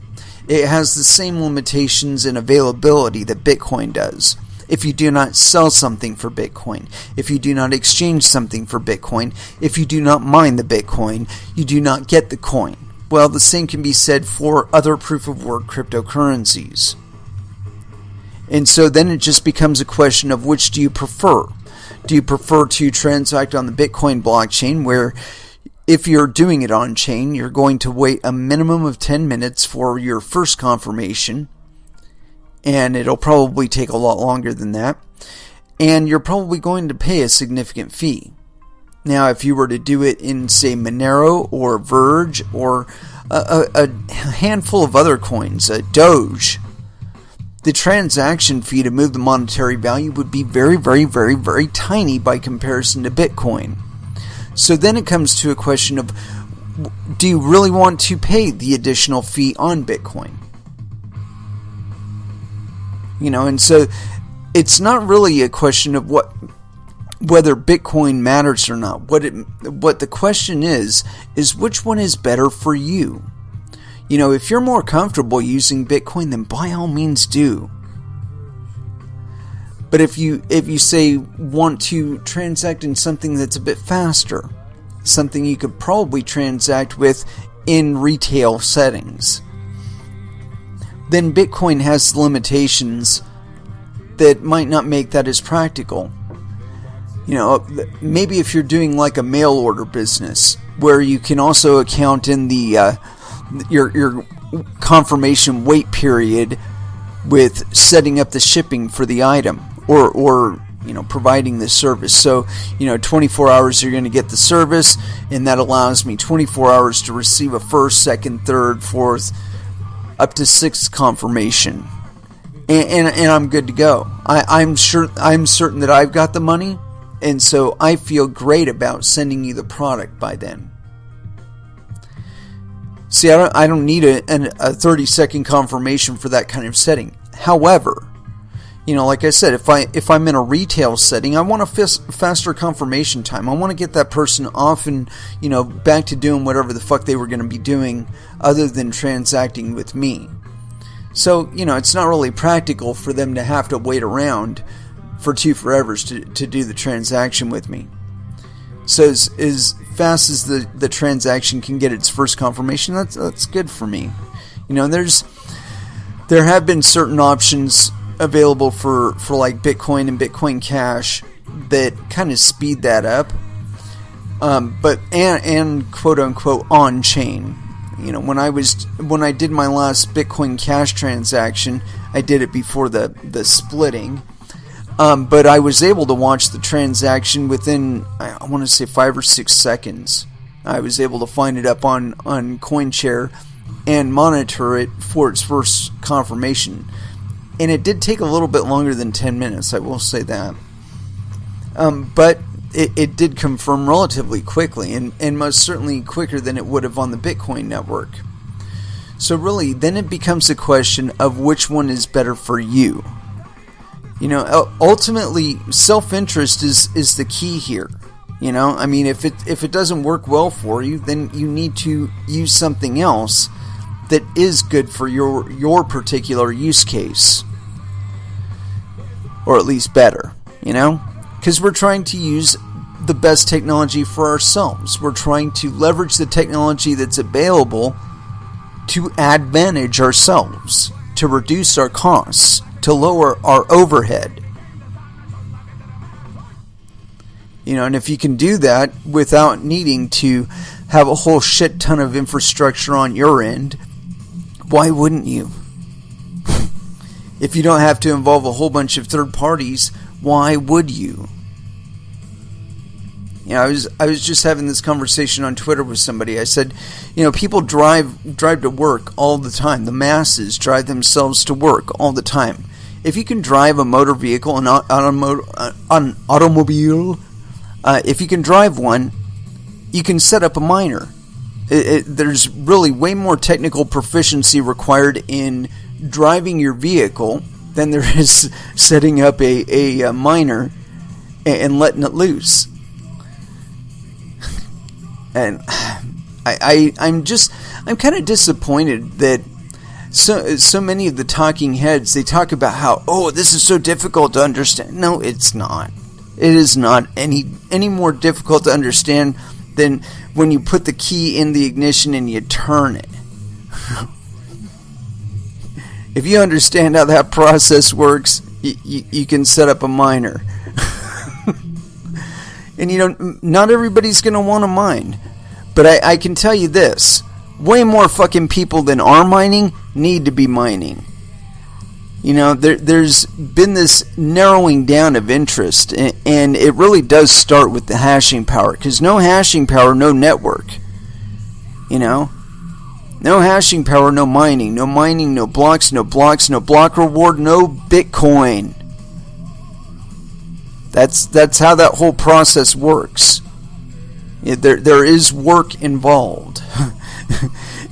it has the same limitations and availability that Bitcoin does. If you do not sell something for Bitcoin, if you do not exchange something for Bitcoin, if you do not mine the Bitcoin, you do not get the coin. Well, the same can be said for other proof-of-work cryptocurrencies. And so then it just becomes a question of which do you prefer? Do you prefer to transact on the Bitcoin blockchain, where if you're doing it on chain, you're going to wait a minimum of 10 minutes for your first confirmation, and it'll probably take a lot longer than that, and you're probably going to pay a significant fee. Now, if you were to do it in, say, Monero or Verge or a handful of other coins, Doge, the transaction fee to move the monetary value would be very, very, very, very tiny by comparison to Bitcoin. So then it comes to a question of, do you really want to pay the additional fee on Bitcoin? And so it's not really a question of whether Bitcoin matters or not. What the question is which one is better for you? If you're more comfortable using Bitcoin, then by all means do. But if you say want to transact in something that's a bit faster, something you could probably transact with in retail settings, then Bitcoin has limitations that might not make that as practical. Maybe if you're doing like a mail order business where you can also account in the your confirmation wait period with setting up the shipping for the item, or providing the service. So 24 hours you're going to get the service, and that allows me 24 hours to receive a first, second, third, fourth, up to sixth confirmation, and I'm good to go. I'm certain that I've got the money, and so I feel great about sending you the product by then. See, I don't need a 30-second confirmation for that kind of setting. However, like I said, if I'm in a retail setting, I want a faster confirmation time. I want to get that person off and back to doing whatever the fuck they were going to be doing other than transacting with me. So it's not really practical for them to have to wait around for 2 forevers to do the transaction with me. So as fast as the transaction can get its first confirmation, that's good for me. There have been certain options available for like Bitcoin and Bitcoin Cash that kind of speed that up, but quote unquote on chain. When I did my last Bitcoin Cash transaction, I did it before the splitting. But I was able to watch the transaction within, I want to say 5 or 6 seconds. I was able to find it up on CoinShare and monitor it for its first confirmation. And it did take a little bit longer than 10 minutes, I will say that. But it did confirm relatively quickly, and most certainly quicker than it would have on the Bitcoin network. So really, then it becomes a question of which one is better for you. Ultimately, self-interest is the key here. I mean, if it doesn't work well for you, then you need to use something else that is good for your particular use case, or at least better. Because we're trying to use the best technology for ourselves. We're trying to leverage the technology that's available to advantage ourselves, to reduce our costs, to lower our overhead. And if you can do that without needing to have a whole shit ton of infrastructure on your end, why wouldn't you? If you don't have to involve a whole bunch of third parties, why would you? I was just having this conversation on Twitter with somebody. I said, people drive to work all the time. The masses drive themselves to work all the time. If you can drive a motor vehicle, an automobile, if you can drive one, you can set up a miner. There's really way more technical proficiency required in driving your vehicle than there is setting up a miner and letting it loose. And I'm kind of disappointed that so many of the talking heads, they talk about how, this is so difficult to understand. No, it's not. It is not any more difficult to understand than when you put the key in the ignition and you turn it. If you understand how that process works, you can set up a miner. And not everybody's going to want to mine. But I can tell you this. Way more fucking people than are mining need to be mining. There's been this narrowing down of interest. And it really does start with the hashing power. Because no hashing power, no network. No hashing power, no mining. No mining, no blocks, no block reward, no Bitcoin. That's how that whole process works. There is work involved.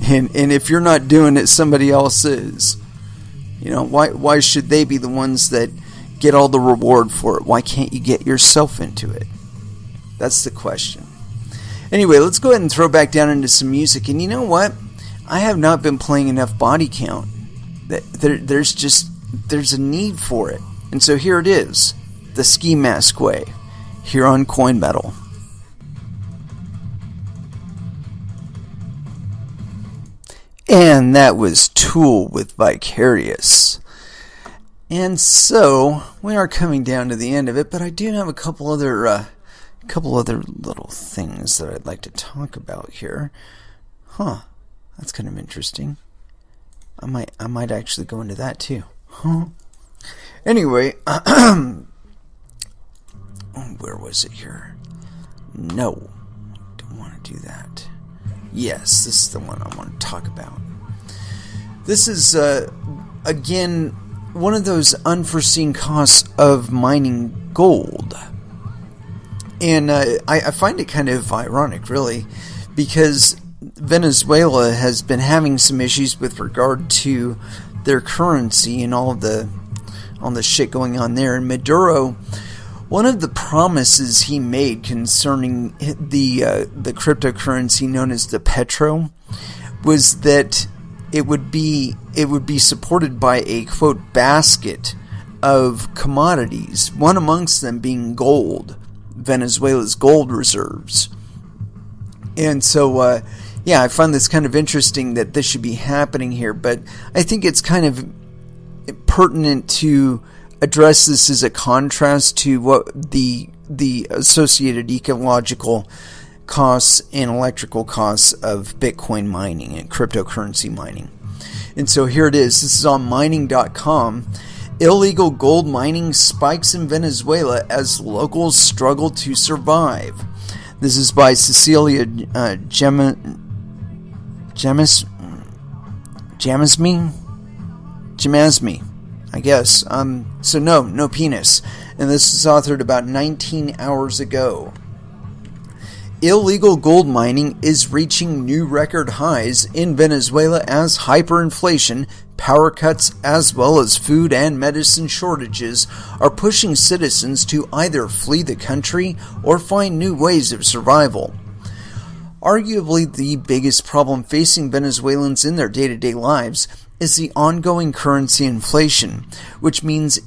and if you're not doing it, somebody else is. Why should they be the ones that get all the reward for it? Why can't you get yourself into it? That's the question. Anyway, let's go ahead and throw back down into some music. And you know what? I have not been playing enough body count. There's a need for it. And so here it is. The Ski Mask Way, here on Coin Metal. And that was Tool with Vicarious. And so we are coming down to the end of it, but I do have a couple other little things that I'd like to talk about here. That's kind of interesting. I might actually go into that too. Huh? Anyway, where was it here? No, don't want to do that. Yes, this is the one I want to talk about. This is, again, one of those unforeseen costs of mining gold. And I find it kind of ironic, really, because Venezuela has been having some issues with regard to their currency and all the shit going on there. And Maduro, one of the promises he made concerning the cryptocurrency known as the Petro was that it would be supported by a, quote, basket of commodities, one amongst them being gold, Venezuela's gold reserves. And so, I find this kind of interesting that this should be happening here, but I think it's kind of pertinent to address this as a contrast to what the associated ecological costs and electrical costs of Bitcoin mining and cryptocurrency mining. And so here it is. This is on mining.com. Illegal gold mining spikes in Venezuela as locals struggle to survive. This is by Cecilia Jamasmi, I guess. So no penis. And this is authored about 19 hours ago. Illegal gold mining is reaching new record highs in Venezuela as hyperinflation, power cuts, as well as food and medicine shortages are pushing citizens to either flee the country or find new ways of survival. Arguably the biggest problem facing Venezuelans in their day-to-day lives is the ongoing currency inflation, which means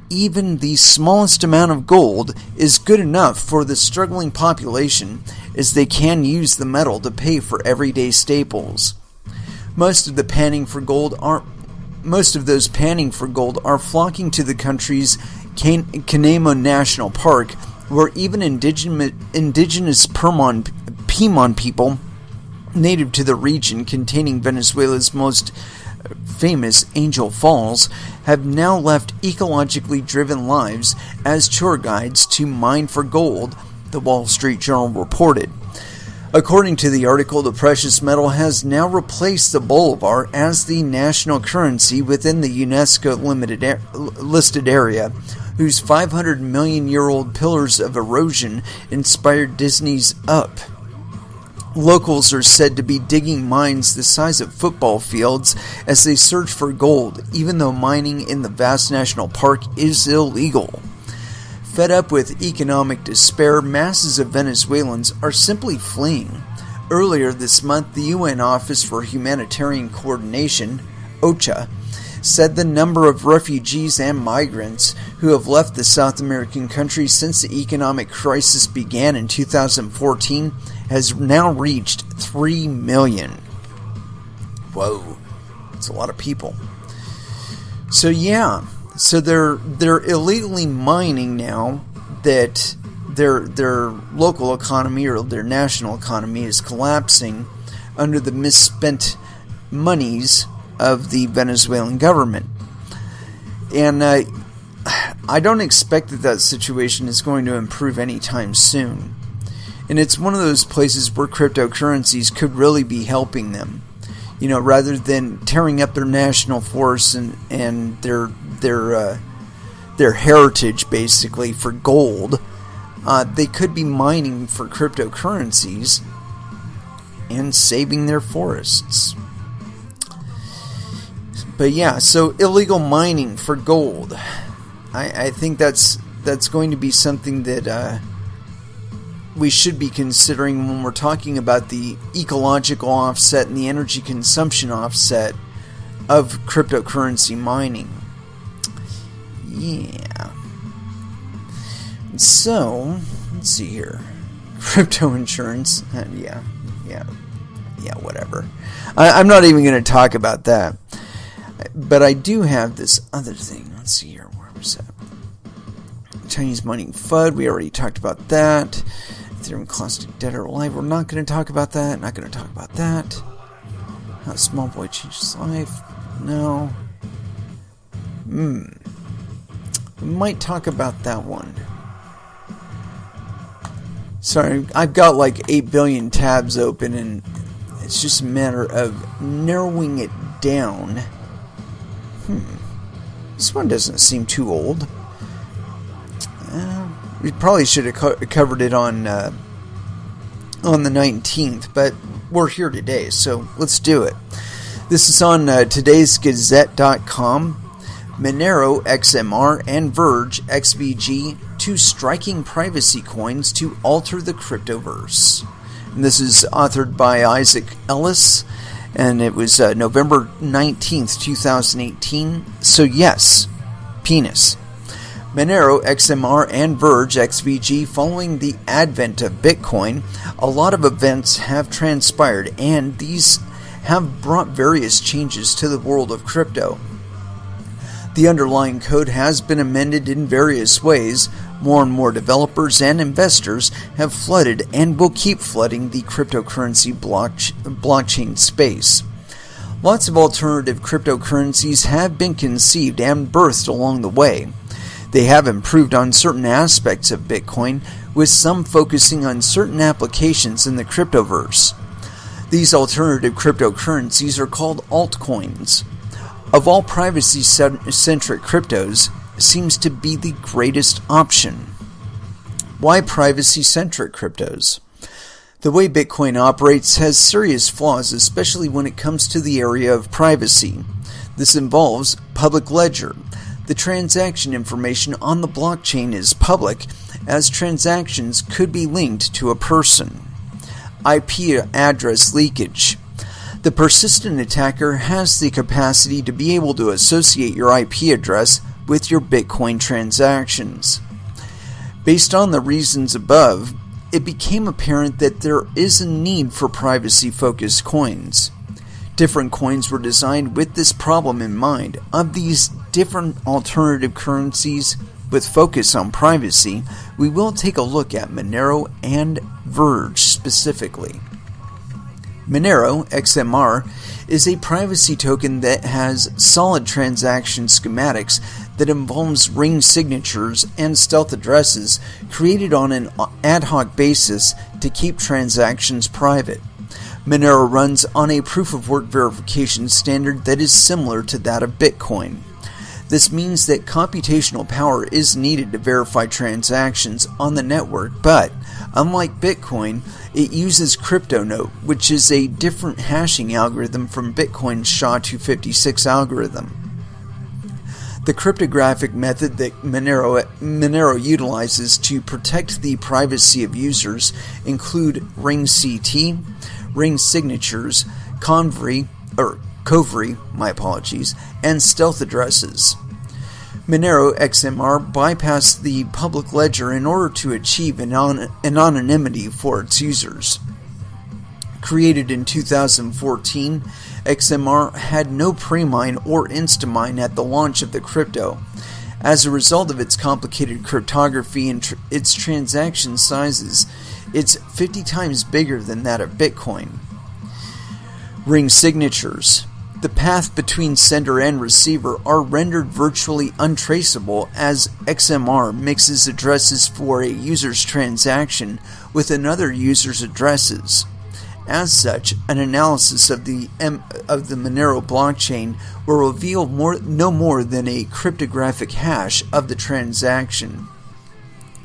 even the smallest amount of gold is good enough for the struggling population, as they can use the metal to pay for everyday staples. Most of those panning for gold are flocking to the country's Canaima National Park, where even indigenous Piedmont people native to the region containing Venezuela's most famous Angel Falls have now left ecologically driven lives as tour guides to mine for gold, the Wall Street Journal reported. According to the article, the precious metal has now replaced the bolivar as the national currency within the UNESCO listed area, whose 500 million year old pillars of erosion inspired Disney's Up. Locals are said to be digging mines the size of football fields as they search for gold, even though mining in the vast national park is illegal. Fed up with economic despair, masses of Venezuelans are simply fleeing. Earlier this month, the UN Office for Humanitarian Coordination, OCHA, said the number of refugees and migrants who have left the South American country since the economic crisis began in 2014 has now reached 3 million. Whoa, that's a lot of people. So they're illegally mining now that their local economy or their national economy is collapsing under the misspent monies of the Venezuelan government. And I don't expect that situation is going to improve anytime soon. And it's one of those places where cryptocurrencies could really be helping them. You know, rather than tearing up their national forests and their heritage basically for gold, they could be mining for cryptocurrencies and saving their forests. But yeah, so illegal mining for gold. I think that's going to be something that we should be considering when we're talking about the ecological offset and the energy consumption offset of cryptocurrency mining. Yeah. So, let's see here. Crypto insurance. Yeah, whatever. I'm not even going to talk about that. But I do have this other thing. Let's see here. Where was that? Chinese mining FUD. We already talked about that. Ethereum caustic debt or alive. We're not going to talk about that. Not going to talk about that. How a small boy changed his life. No. We might talk about that one. Sorry, I've got like 8 billion tabs open, and it's just a matter of narrowing it down. This one doesn't seem too old. We probably should have covered it on the 19th, but we're here today, so let's do it. This is on todaysgazette.com. Monero XMR and Verge XVG, two striking privacy coins to alter the cryptoverse. And this is authored by Isaac Ellis, and it was November 19th, 2018. So yes, penis. Monero XMR and Verge XVG. Following the advent of Bitcoin, a lot of events have transpired, and these have brought various changes to the world of crypto. The underlying code has been amended in various ways. More and more developers and investors have flooded and will keep flooding the cryptocurrency blockchain space. Lots of alternative cryptocurrencies have been conceived and birthed along the way. They have improved on certain aspects of Bitcoin, with some focusing on certain applications in the cryptoverse. These alternative cryptocurrencies are called altcoins. Of all privacy-centric cryptos, seems to be the greatest option. Why privacy-centric cryptos? The way Bitcoin operates has serious flaws, especially when it comes to the area of privacy. This involves public ledger. The transaction information on the blockchain is public, as transactions could be linked to a person. IP address leakage. The persistent attacker has the capacity to be able to associate your IP address with your Bitcoin transactions. Based on the reasons above, it became apparent that there is a need for privacy-focused coins. Different coins were designed with this problem in mind. Of these different alternative currencies with focus on privacy, we will take a look at Monero and Verge specifically. Monero XMR is a privacy token that has solid transaction schematics that involves ring signatures and stealth addresses created on an ad hoc basis to keep transactions private. Monero runs on a proof-of-work verification standard that is similar to that of Bitcoin. This means that computational power is needed to verify transactions on the network, but unlike Bitcoin, it uses CryptoNote, which is a different hashing algorithm from Bitcoin's SHA-256 algorithm. The cryptographic method that Monero utilizes to protect the privacy of users include ring CT, ring signatures, Covry, and stealth addresses. Monero XMR bypassed the public ledger in order to achieve anonymity for its users. Created in 2014, XMR had no premine or instamine at the launch of the crypto. As a result of its complicated cryptography and its transaction sizes, it's 50 times bigger than that of Bitcoin. Ring signatures. The path between sender and receiver are rendered virtually untraceable as XMR mixes addresses for a user's transaction with another user's addresses. As such, an analysis of the Monero blockchain will reveal no more than a cryptographic hash of the transaction.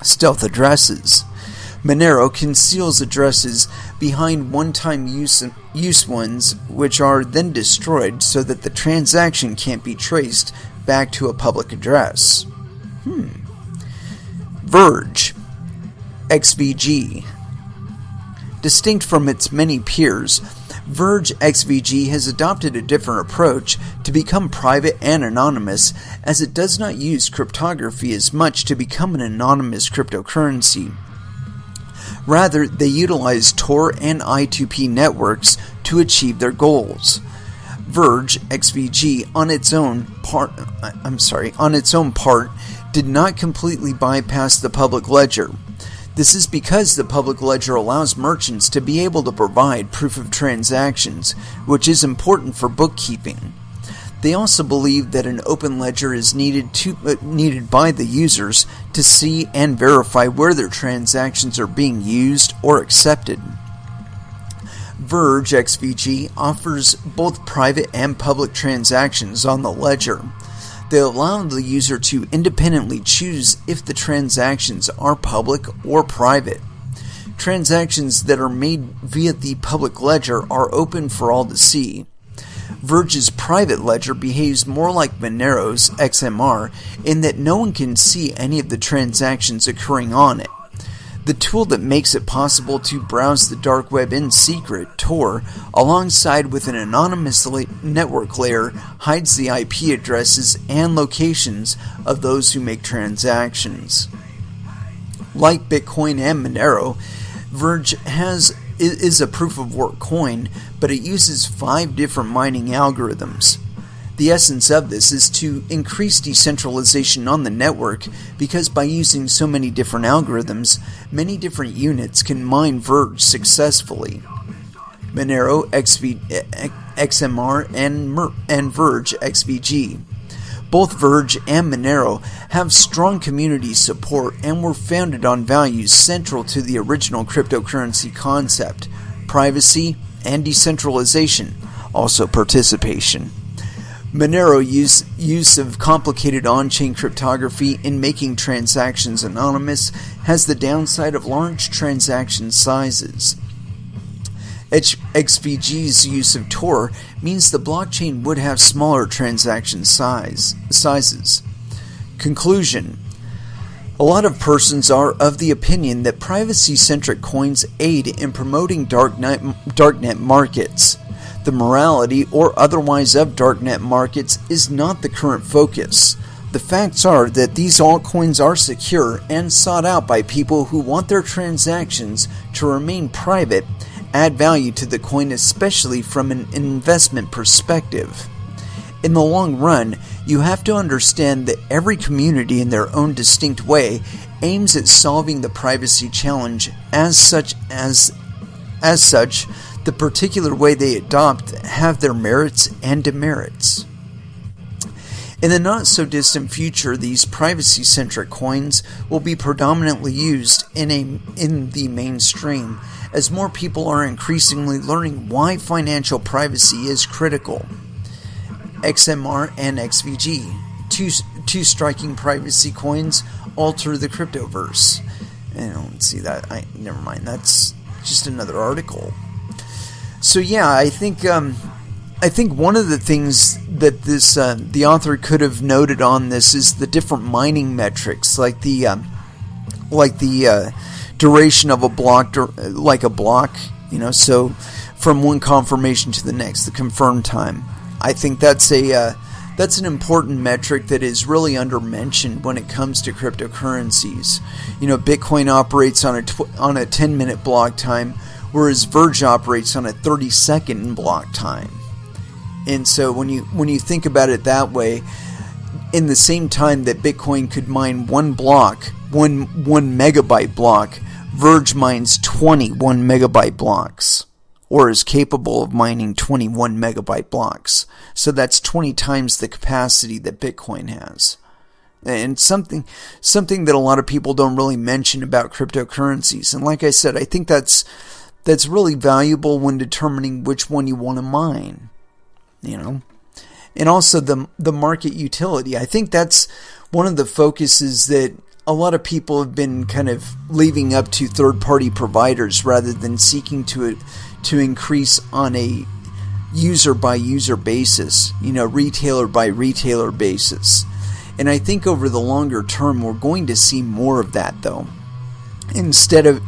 Stealth addresses. Monero conceals addresses behind one-time use ones, which are then destroyed so that the transaction can't be traced back to a public address. Verge XVG. Distinct from its many peers, Verge XVG has adopted a different approach to become private and anonymous, as it does not use cryptography as much to become an anonymous cryptocurrency. Rather, they utilize Tor and I2P networks to achieve their goals. Verge XVG on its own part did not completely bypass the public ledger. This is because the public ledger allows merchants to be able to provide proof of transactions, which is important for bookkeeping. They also believe that an open ledger is needed by the users to see and verify where their transactions are being used or accepted. Verge XVG offers both private and public transactions on the ledger. They allow the user to independently choose if the transactions are public or private. Transactions that are made via the public ledger are open for all to see. Verge's private ledger behaves more like Monero's XMR in that no one can see any of the transactions occurring on it. The tool that makes it possible to browse the dark web in secret, Tor, alongside with an anonymous network layer, hides the IP addresses and locations of those who make transactions. Like Bitcoin and Monero, Verge is a proof-of-work coin, but it uses 5 different mining algorithms. The essence of this is to increase decentralization on the network because by using so many different algorithms, many different units can mine Verge successfully. Monero, XMR, and Verge XVG. Both Verge and Monero have strong community support and were founded on values central to the original cryptocurrency concept: privacy and decentralization, also participation. Monero use of complicated on-chain cryptography in making transactions anonymous has the downside of large transaction sizes. XVG's use of Tor means the blockchain would have smaller transaction sizes. Conclusion: a lot of persons are of the opinion that privacy-centric coins aid in promoting darknet markets. The morality or otherwise of darknet markets is not the current focus. The facts are that these altcoins are secure and sought out by people who want their transactions to remain private, add value to the coin, especially from an investment perspective. In the long run, you have to understand that every community in their own distinct way aims at solving the privacy challenge. As such, the particular way they adopt have their merits and demerits. In the not-so-distant future, these privacy-centric coins will be predominantly used in the mainstream, as more people are increasingly learning why financial privacy is critical. XMR and XVG, two striking privacy coins, alter the cryptoverse. I don't see that. Never mind. That's just another article. So yeah, I think one of the things that the author could have noted on this is the different mining metrics, like the duration of a block, like a block, so from one confirmation to the next, the confirm time. I think that's an important metric that is really undermentioned when it comes to cryptocurrencies. Bitcoin operates on a 10-minute block time, whereas Verge operates on a 30-second block time. And so when you think about it that way, in the same time that Bitcoin could mine one megabyte block, Verge mines 21 megabyte blocks, or is capable of mining 21 megabyte blocks. So that's 20 times the capacity that Bitcoin has. And something that a lot of people don't really mention about cryptocurrencies. And like I said, I think that's really valuable when determining which one you want to mine. And also the market utility. I think that's one of the focuses that a lot of people have been kind of leaving up to third-party providers rather than seeking to increase on a user-by-user basis, retailer-by-retailer basis. And I think over the longer term, we're going to see more of that, though. Instead of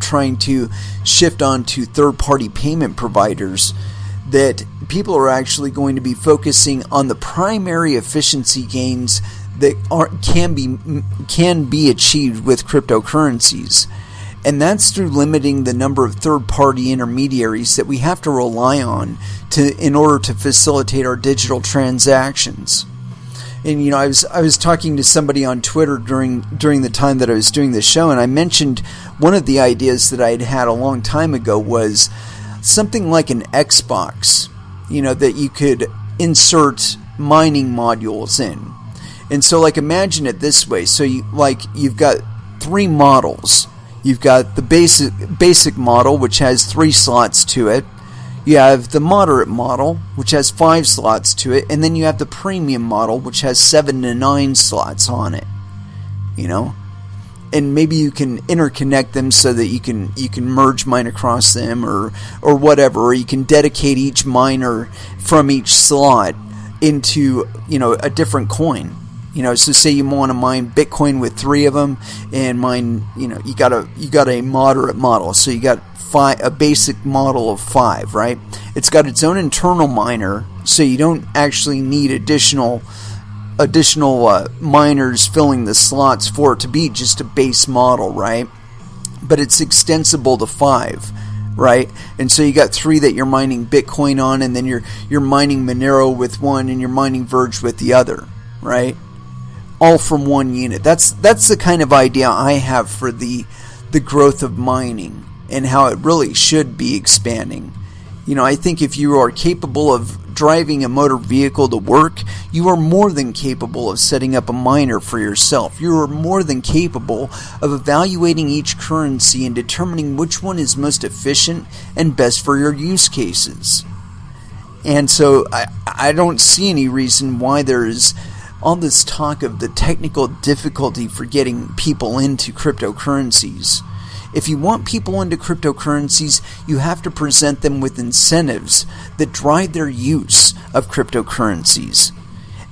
trying to shift on to third-party payment providers, that people are actually going to be focusing on the primary efficiency gains that can be achieved with cryptocurrencies. And that's through limiting the number of third-party intermediaries that we have to rely on in order to facilitate our digital transactions. And I was talking to somebody on Twitter during the time that I was doing the show, and I mentioned one of the ideas that I had a long time ago was something like an Xbox, that you could insert mining modules in. And so like imagine it this way. So you've got 3 models. You've got the basic model, which has 3 slots to it. You have the moderate model, which has 5 slots to it, and then you have the premium model, which has 7 to 9 slots on it. And maybe you can interconnect them so that you can merge mine across them, or whatever, or you can dedicate each miner from each slot into a different coin. So say you want to mine Bitcoin with 3 of them, and mine you got a moderate model, so you got a basic model of 5, right? It's got its own internal miner, so you don't actually need additional miners filling the slots for it to be just a base model, right? But it's extensible to 5, right? And so you got 3 that you're mining Bitcoin on, and then you're mining Monero with one, and you're mining Verge with the other, right? All from one unit. That's the kind of idea I have for the growth of mining and how it really should be expanding. I think if you are capable of driving a motor vehicle to work, you are more than capable of setting up a miner for yourself. You are more than capable of evaluating each currency and determining which one is most efficient and best for your use cases. And so I don't see any reason why there is all this talk of the technical difficulty for getting people into cryptocurrencies. If you want people into cryptocurrencies, you have to present them with incentives that drive their use of cryptocurrencies.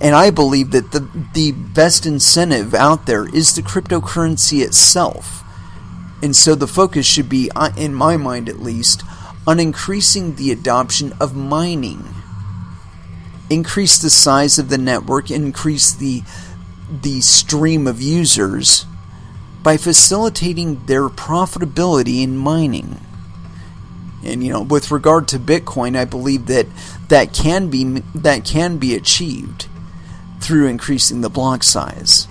And I believe that the best incentive out there is the cryptocurrency itself. And so the focus should be, in my mind at least, on increasing the adoption of mining. Increase the size of the network, increase the stream of users by facilitating their profitability in mining. And with regard to Bitcoin, I believe that can be achieved through increasing the block size.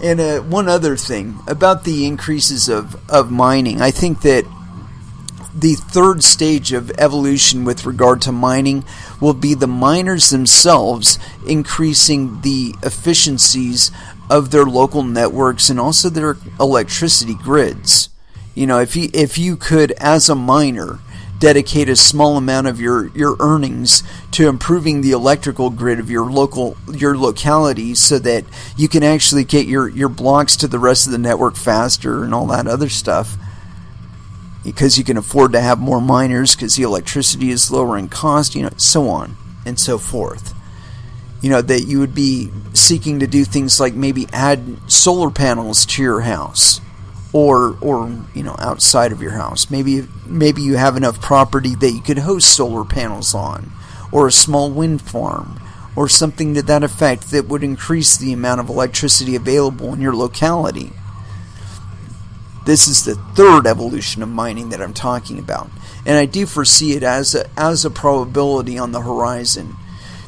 And one other thing about the increases of mining, I think that the third stage of evolution with regard to mining will be the miners themselves increasing the efficiencies of their local networks and also their electricity grids. If you could, as a miner, dedicate a small amount of your earnings to improving the electrical grid of your locality so that you can actually get your blocks to the rest of the network faster and all that other stuff, because you can afford to have more miners because the electricity is lower in cost, so on and so forth. That you would be seeking to do things like maybe add solar panels to your house, or outside of your house. Maybe you have enough property that you could host solar panels on, or a small wind farm, or something to that effect that would increase the amount of electricity available in your locality. This is the third evolution of mining that I'm talking about, and I do foresee it as a probability on the horizon,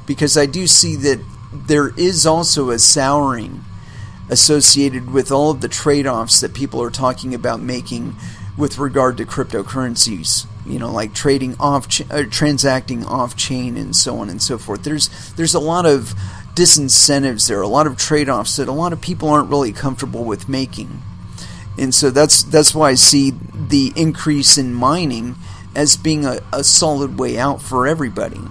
because I do see that there is also a souring associated with all of the trade-offs that people are talking about making with regard to cryptocurrencies. Like transacting off-chain and so on and so forth. There's a lot of disincentives there, a lot of trade-offs that a lot of people aren't really comfortable with making. And so that's why I see the increase in mining as being a solid way out for everybody.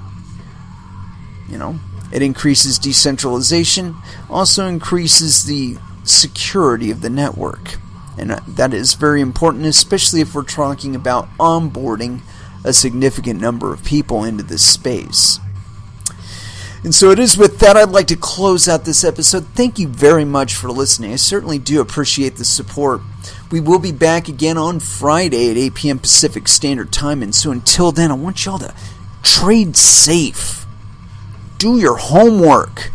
It increases decentralization, also increases the security of the network. And that is very important, especially if we're talking about onboarding a significant number of people into this space. And so it is with that I'd like to close out this episode. Thank you very much for listening. I certainly do appreciate the support. We will be back again on Friday at 8 p.m. Pacific Standard Time. And so until then, I want y'all to trade safe. Do your homework.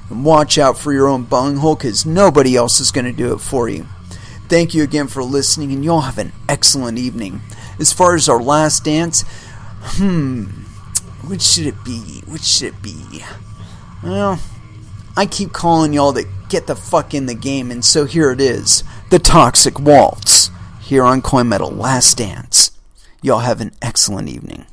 And watch out for your own bunghole, because nobody else is going to do it for you. Thank you again for listening, and y'all have an excellent evening. As far as our last dance, which should it be? Well, I keep calling y'all to get the fuck in the game, and so here it is. The Toxic Waltz, here on Coin Metal Last Dance. Y'all have an excellent evening.